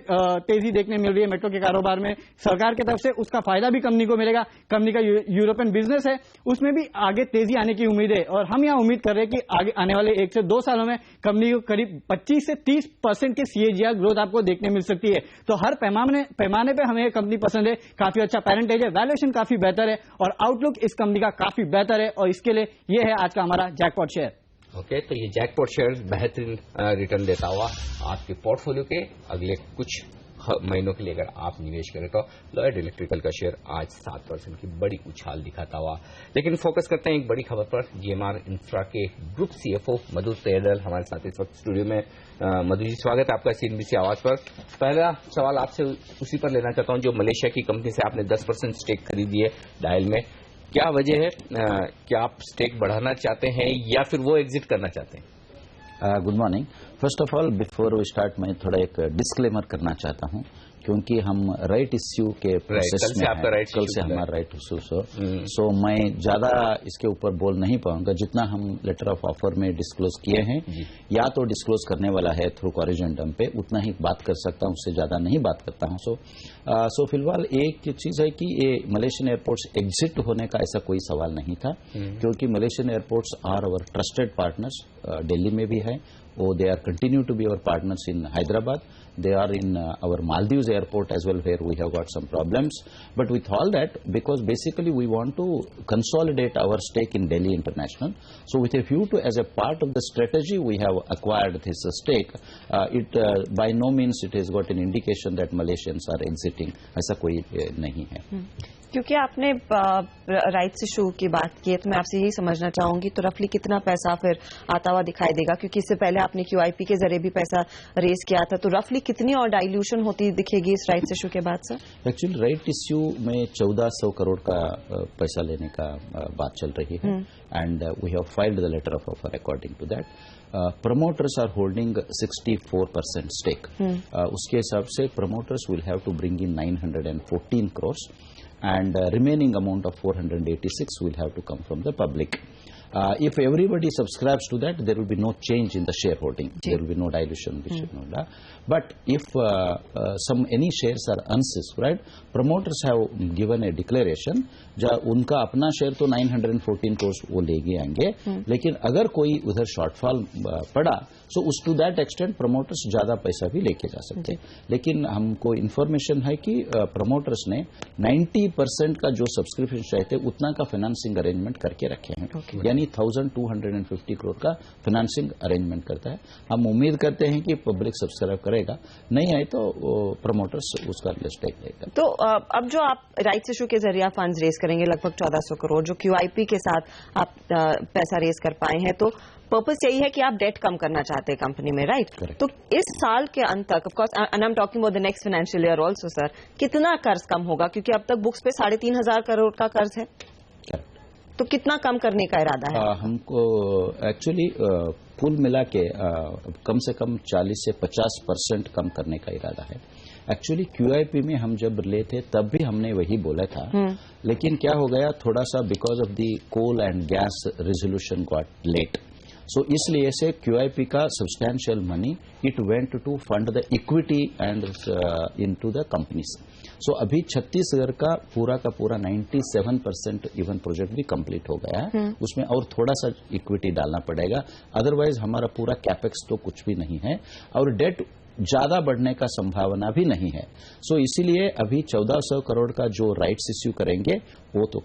तेजी देखने मिल रही है, मेट्रो के कारोबार में सरकार की तरफ से उसका फायदा भी कंपनी को मिलेगा। कंपनी का यूरोपियन बिजनेस है उसमें भी आगे तेजी आने की उम्मीद है और हम यहाँ उम्मीद कर रहे हैं कि आगे आने वाले 1 से 2 सालों में कंपनी को करीब 25 से 30% के CAGR ग्रोथ आपको देखने मिल सकती है। तो हर पैमाने पे हमें कंपनी पसंद है, काफी अच्छा पेरेंटेज है, वैल्यूएशन काफी बेहतर है और आउटलुक इस कंपनी का काफी बेहतर है और इसके लिए ये है आज का हमारा जैकपॉट शेयर। ओके, तो ये जैकपॉट शेयर बेहतरीन रिटर्न देता हुआ आपके पोर्टफोलियो के अगले कुछ महीनों के लिए अगर आप निवेश करें तो लॉयड इलेक्ट्रिकल का शेयर आज 7% की बड़ी उछाल दिखाता हुआ। लेकिन फोकस करते हैं एक बड़ी खबर पर। GMR इंफ्रा के ग्रुप CFO मधु तेरडल हमारे साथ इस वक्त स्टूडियो में। मधु जी, स्वागत है आपका CNBC आवाज पर। पहला सवाल आपसे उसी पर लेना चाहता हूं जो मलेशिया की कंपनी से आपने 10% स्टेक खरीदी है डायल में। क्या वजह है? क्या आप स्टेक बढ़ाना चाहते हैं या फिर वो एग्जिट करना चाहते हैं? Good morning. First of all before we start मैं थोड़ा एक डिस्क्लेमर करना चाहता हूं, क्योंकि हम राइट इश्यू के प्रोसेस में हैं। कल से हमारा राइट इश्यू सो मैं ज्यादा इसके ऊपर बोल नहीं पाऊंगा। जितना हम लेटर ऑफ ऑफर में डिस्क्लोज किए हैं या तो डिस्क्लोज करने वाला है थ्रू कॉरिजेंडम पे, उतना ही बात कर सकता हूं, उससे ज्यादा नहीं बात करता हूं। सो फिलहाल एक चीज है कि ये मलेशियन एयरपोर्ट्स एग्जिट होने का ऐसा कोई सवाल नहीं था, क्योंकि Malaysian airports are our trusted partners. Delhi में भी है वो, they are continue to be our partners in Hyderabad. They are in our Maldives airport as well, where we have got some problems. But with all that, because basically we want to consolidate our stake in Delhi International. So with a view to, as a part of the strategy, we have acquired this stake. By no means it has got an indication that Malaysians are exiting. ऐसा कोई नहीं है। क्योंकि आपने rights issue की बात की है, तो मैं आपसे यही समझना चाहूंगी, तो रफली कितना पैसा फिर आता हुआ दिखाई देगा? क्योंकि इससे पहले आपने QIP के जरिए भी पैसा रेज किया था, तो रफली कितनी और डाइल्यूशन होती दिखेगी इस राइट्स इशू के बाद? सर एक्चुअली राइट इश्यू में 1400 करोड़ का पैसा लेने का बात चल रही है, and we have filed the letter of offer according to that. promoters are holding 64% stake. उसके हिसाब से promoters will have to bring in 914 crores, and remaining amount of 486 will have to come from the public. If everybody subscribes to that, there will be no change in the shareholding. There will be no dilution. But if any shares are unsubscribed, promoters have given a declaration, जहाँ उनका अपना share तो 914 crores वो लेके आएंगे, लेकिन अगर कोई उधर शॉर्टफॉल पड़ा, so to that extent promoters ज्यादा पैसा भी लेके जा सकते हैं। लेकिन हमको इन्फॉर्मेशन है कि promoters ने 90% का जो सब्सक्रिप्शन चाहते उतना का फाइनेंसिंग अरेंजमेंट करके रखे हैं, यानी 1250 करोड़ का फाइनेंसिंग अरेंजमेंट करता है। हम उम्मीद करते हैं कि पब्लिक सब्सक्राइब करेगा, नहीं आए तो प्रमोटर्स उसका स्टेक लेगा। तो अब जो आप राइट्स इशू के जरिए फंड्स रेज करेंगे लगभग 1400 करोड़, जो QIP के साथ आप पैसा रेज कर पाए हैं, तो पर्पस यही है कि आप डेट कम करना चाहते हैं कंपनी में, राइट? तो इस साल के अंत तक, of course I am talking about the next financial year also, sir, कितना कर्ज कम होगा? क्योंकि अब तक बुक्स पे 3500 करोड़ का कर्ज है, तो कितना कम करने का इरादा है? हमको एक्चुअली कुल मिला के कम से कम 40 से 50% कम करने का इरादा है। एक्चुअली QIP में हम जब ले थे तब भी हमने वही बोला था, लेकिन क्या हो गया, थोड़ा सा because of the coal and gas resolution got late, so इसलिए से QIP का substantial money it went to fund the equity and into the companies. So अभी छत्तीसगढ़ का पूरा 97% इवन प्रोजेक्ट भी कंप्लीट हो गया है, उसमें और थोड़ा सा इक्विटी डालना पड़ेगा, अदरवाइज हमारा पूरा कैपेक्स तो कुछ भी नहीं है और डेट ज्यादा बढ़ने का संभावना भी नहीं है। सो इसीलिए अभी 1400 करोड़ का जो राइट्स इश्यू करेंगे वो तो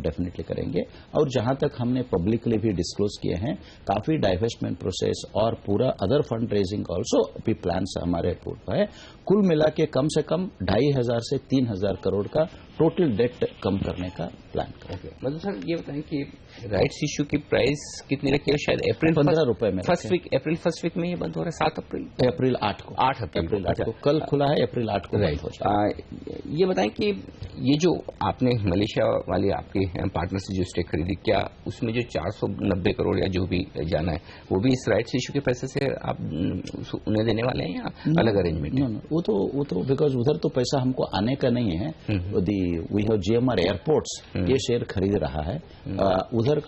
डेफिनेटली करेंगे, और जहां तक हमने पब्लिकली भी डिस्क्लोज किए हैं, काफी डाइवेस्टमेंट प्रोसेस और पूरा अदर फंड रेजिंग ऑल्सो भी प्लान्स हमारे रिपोर्ट है। कुल मिला के कम से कम 2500 से 3000 करोड़ का टोटल डेट कम करने का प्लान करेंगे। मतलब सर ये बताएं कि राइट्स इश्यू की प्राइस कितनी रखी है? शायद अप्रैल 15 रुपए में, अप्रैल फर्स्ट वीक में ये बंद हो रहा है, 7 अप्रैल, अप्रैल 8 को, 8 अप्रैल को कल खुला है, अप्रैल 8 को राइट हो जाएगा। ये बताएं कि ये जो आपने मलेशिया वाले आपके पार्टनर से जो स्टेक खरीदी, क्या उसमें जो 490 करोड़ या जो भी जाना है वो भी इस राइट्स इश्यू के पैसे से आप उन्हें देने वाले हैं या अलग अरेंजमेंट? वो तो बिकॉज उधर तो पैसा हमको आने का नहीं है। वी हैव GMR एयरपोर्ट्स ये शेयर खरीद रहा है, उधर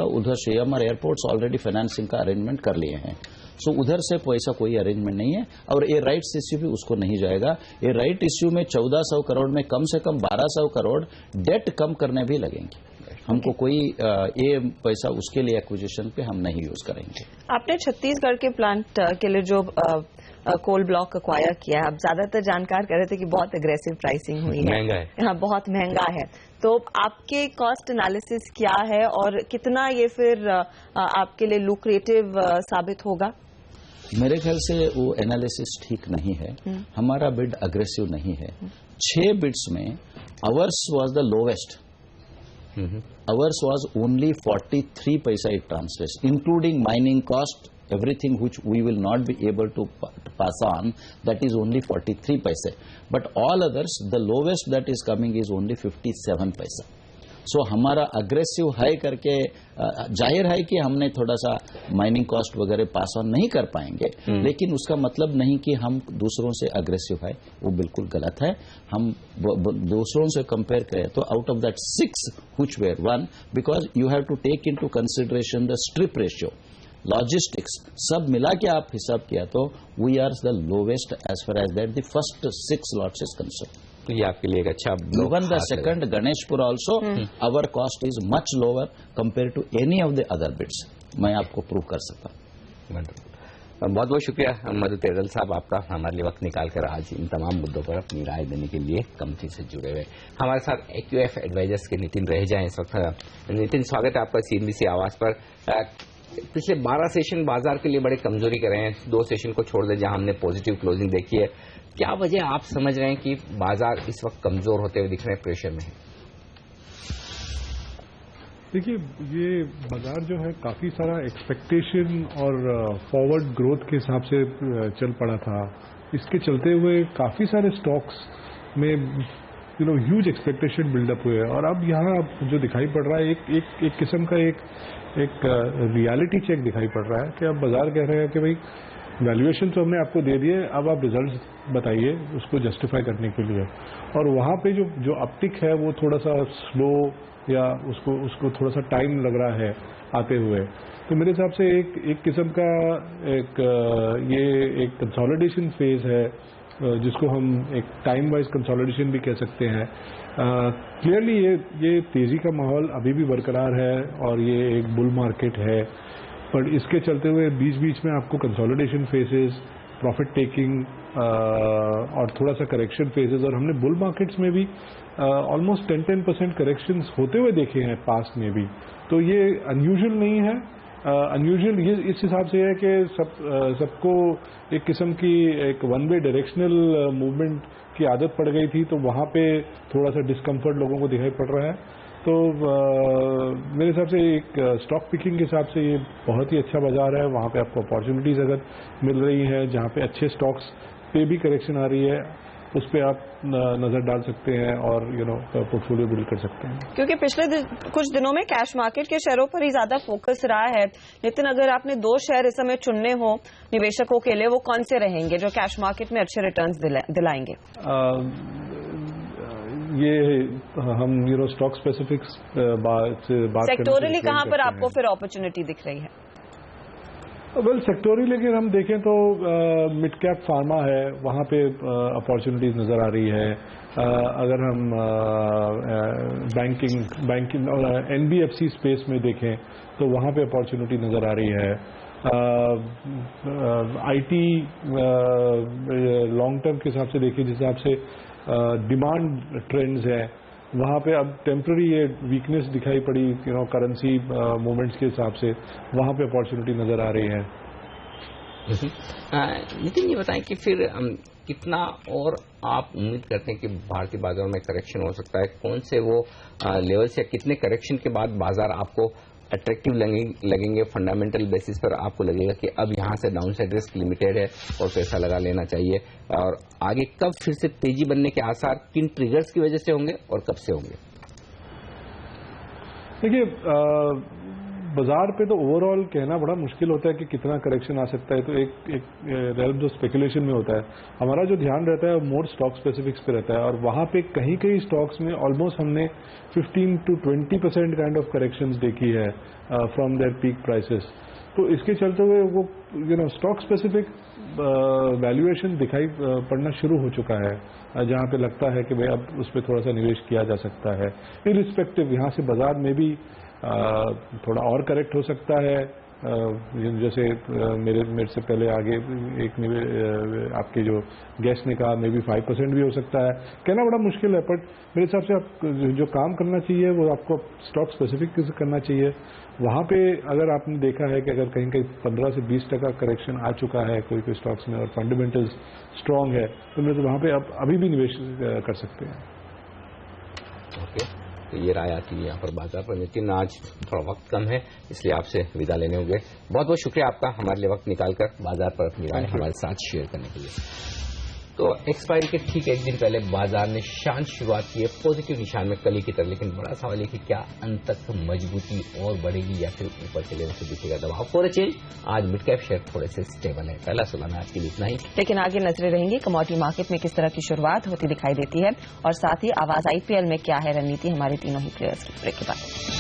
GMR एयरपोर्ट्स ऑलरेडी फाइनेंसिंग का अरेंजमेंट कर लिए हैं, सो उधर से पैसा कोई अरेंजमेंट नहीं है, और ये राइट्स इश्यू भी उसको नहीं जाएगा। ये राइट इश्यू में 1400 करोड़ में कम से कम 1200 करोड़ डेट कम करने भी लगेंगे। हमको कोई ये पैसा उसके लिए एक्विजिशन पे हम नहीं यूज करेंगे। आपने छत्तीसगढ़ के प्लांट के लिए जो कोल ब्लॉक एक्वायर किया है, अब ज्यादातर जानकार कह रहे थे कि बहुत अग्रेसिव प्राइसिंग हुई है, महंगा है। हाँ, बहुत महंगा है। तो आपके कॉस्ट एनालिसिस क्या है और कितना ये फिर आपके लिए लुक्रेटिव साबित होगा? मेरे ख्याल से वो एनालिसिस ठीक नहीं है, हमारा बिड अग्रेसिव नहीं है। 6 बिड्स में ours was the lowest, ours was only 43 paisa it translates, including mining cost, everything which we will not be able to pass on, that is only 43 paise, but all others the lowest that is coming is only 57 paise. सो हमारा aggressive high करके जाहिर है कि हमने थोड़ा सा mining cost वगैरह pass on नहीं कर पाएंगे, लेकिन उसका मतलब नहीं कि हम दूसरों से अग्रेसिव है, वो बिल्कुल गलत है। हम दूसरों से कंपेयर करें तो out of that 6 which were 1, because you have to take into consideration the strip ratio, logistics, सब मिला के आप हिसाब किया तो we are the lowest as far as that the first 6 lots is concern. तो ये आपके लिए एक अच्छा even the second Ganeshpur also our cost is much lower compare to any of the other bids. मैं आपको प्रूव कर सकता हूँ। बहुत बहुत शुक्रिया मधु तेरल साहब आपका हमारे लिए वक्त निकालकर आज इन तमाम मुद्दों पर अपनी राय देने के लिए कंपनी से जुड़े हुए। हमारे साथ एक्यूएफ एडवाइजर्स के नितिन रह जाएं इस वक्त। नितिन, स्वागत है आपका सीएनबीसी आवाज पर। पिछले 12 सेशन बाजार के लिए बड़े कमजोरी कर रहे हैं, 2 सेशन को छोड़ दें जहां हमने पॉजिटिव क्लोजिंग देखी है। क्या वजह आप समझ रहे हैं कि बाजार इस वक्त कमजोर होते हुए दिख रहे हैं, प्रेशर में है? देखिए, ये बाजार जो है काफी सारा एक्सपेक्टेशन और फॉरवर्ड ग्रोथ के हिसाब से चल पड़ा था। इसके चलते हुए काफी सारे स्टॉक्स में ह्यूज एक्सपेक्टेशन बिल्डअप हुए हैं और अब यहाँ जो दिखाई पड़ रहा है एक किस्म का एक रियलिटी चेक दिखाई पड़ रहा है कि अब बाजार कह रहे हैं कि भाई वैल्यूएशन तो हमने आपको दे दिए, अब आप रिजल्ट्स बताइए उसको जस्टिफाई करने के लिए। और वहाँ पे जो अपटिक है वो थोड़ा सा स्लो या उसको थोड़ा सा टाइम लग रहा है आते हुए। तो मेरे हिसाब से एक किस्म का ये एक कंसोलिडेशन फेज है जिसको हम एक टाइम वाइज कंसोलिडेशन भी कह सकते हैं। क्लियरली ये तेजी का माहौल अभी भी बरकरार है और ये एक बुल मार्केट है, पर इसके चलते हुए बीच बीच में आपको कंसोलिडेशन फेजेस, प्रॉफिट टेकिंग और थोड़ा सा करेक्शन फेजेस, और हमने बुल मार्केट्स में भी ऑलमोस्ट 10% करेक्शंस होते हुए देखे हैं पास्ट में भी। तो ये अनयूजुअल नहीं है। अनयूजुअल ये इस हिसाब से है कि सबको एक किस्म की एक वन वे डायरेक्शनल मूवमेंट की आदत पड़ गई थी, तो वहाँ पे थोड़ा सा डिस्कम्फर्ट लोगों को दिखाई पड़ रहा है। तो मेरे हिसाब से एक स्टॉक पिकिंग के हिसाब से ये बहुत ही अच्छा बाजार है। वहाँ पे आपको अपॉर्चुनिटीज अगर मिल रही है जहाँ पे अच्छे स्टॉक्स पे भी करेक्शन आ रही है, उस पर आप नजर डाल सकते हैं और पोर्टफोलियो बिल्ड कर सकते हैं। क्योंकि पिछले कुछ दिनों में कैश मार्केट के शेयरों पर ही ज्यादा फोकस रहा है। नितिन, अगर आपने 2 शेयर इस समय चुनने हो निवेशकों के लिए, वो कौन से रहेंगे जो कैश मार्केट में अच्छे रिटर्न्स दिलाएंगे? ये हम स्टॉक स्पेसिफिक्स बात सेक्टोरली कहाँ पर आपको फिर अपॉर्चुनिटी दिख रही है? वेल, सेक्टोरली लेकिन हम देखें तो मिड कैप फार्मा है, वहाँ पे अपॉर्चुनिटीज नजर आ रही है। अगर हम बैंकिंग और एनबीएफसी स्पेस में देखें तो वहाँ पे अपॉर्चुनिटी नजर आ रही है। आईटी लॉन्ग टर्म के हिसाब से देखिए, जिस हिसाब से डिमांड ट्रेंड्स है, वहाँ पे अब टेम्पररी ये वीकनेस दिखाई पड़ी करेंसी मूवमेंट्स के हिसाब से, वहाँ पे अपॉर्चुनिटी नजर आ रही है। नितिन, ये बताएं कि फिर कितना और आप उम्मीद करते हैं कि भारतीय बाजार में करेक्शन हो सकता है? कौन से वो लेवल्स या कितने करेक्शन के बाद बाजार आपको अट्रैक्टिव लगेंगे? फंडामेंटल बेसिस पर आपको लगेगा कि अब यहां से डाउनसाइड रिस्क लिमिटेड है और पैसा लगा लेना चाहिए? और आगे कब फिर से तेजी बनने के आसार किन ट्रिगर्स की वजह से होंगे और कब से होंगे? देखिए, बाजार पे तो ओवरऑल कहना बड़ा मुश्किल होता है कि कितना करेक्शन आ सकता है। तो एक रेल्म जो स्पेकुलेशन में होता है, हमारा जो ध्यान रहता है मोर स्टॉक स्पेसिफिक्स पे रहता है, और वहाँ पे कहीं स्टॉक्स में ऑलमोस्ट हमने 15 to 20% काइंड ऑफ करेक्शंस देखी है फ्रॉम देयर पीक प्राइसेस। तो इसके चलते हुए वो स्टॉक स्पेसिफिक वैल्यूएशन दिखाई पड़ना शुरू हो चुका है, जहाँ पे लगता है कि भाई अब उस पर थोड़ा सा निवेश किया जा सकता है। इरिस्पेक्टिव यहाँ से बाजार में भी थोड़ा और करेक्ट हो सकता है। जैसे मेरे से पहले आगे एक आपके जो गेस्ट ने कहा, मे बी 5% भी हो सकता है। कहना बड़ा मुश्किल है, बट मेरे हिसाब से आप जो काम करना चाहिए वो आपको स्टॉक स्पेसिफिक करना चाहिए। वहाँ पे अगर आपने देखा है कि अगर कहीं 15 से 20% करेक्शन आ चुका है कोई स्टॉक्स में और फंडामेंटल्स स्ट्रांग है, तो मेरे तो वहाँ पे आप अभी भी निवेश कर सकते हैं। ओके, तो ये राय आती है यहाँ पर बाजार पर। लेकिन आज थोड़ा वक्त कम है, इसलिए आपसे विदा लेने होंगे। बहुत बहुत शुक्रिया आपका हमारे लिए वक्त निकालकर बाजार पर अपनी राय हमारे साथ शेयर करने के लिए। तो एक्सपायरी के ठीक एक दिन पहले बाजार ने शांत शुरुआत की है पॉजिटिव निशान में कली की तरह, लेकिन बड़ा सवाल है कि क्या अंत तक मजबूती और बढ़ेगी या फिर ऊपर चले से दिखेगा दबाव। फॉर चेंज आज मिड कैप शेयर थोड़े से स्टेबल है। पहला सलाना आज के लिए इतना ही, लेकिन आगे नजरें रहेंगी कमोडिटी मार्केट में किस तरह की शुरुआत होती दिखाई देती है और साथ ही आवाज IPL में क्या है रणनीति हमारे तीनों ही प्लेयर्स की। ब्रेक के बाद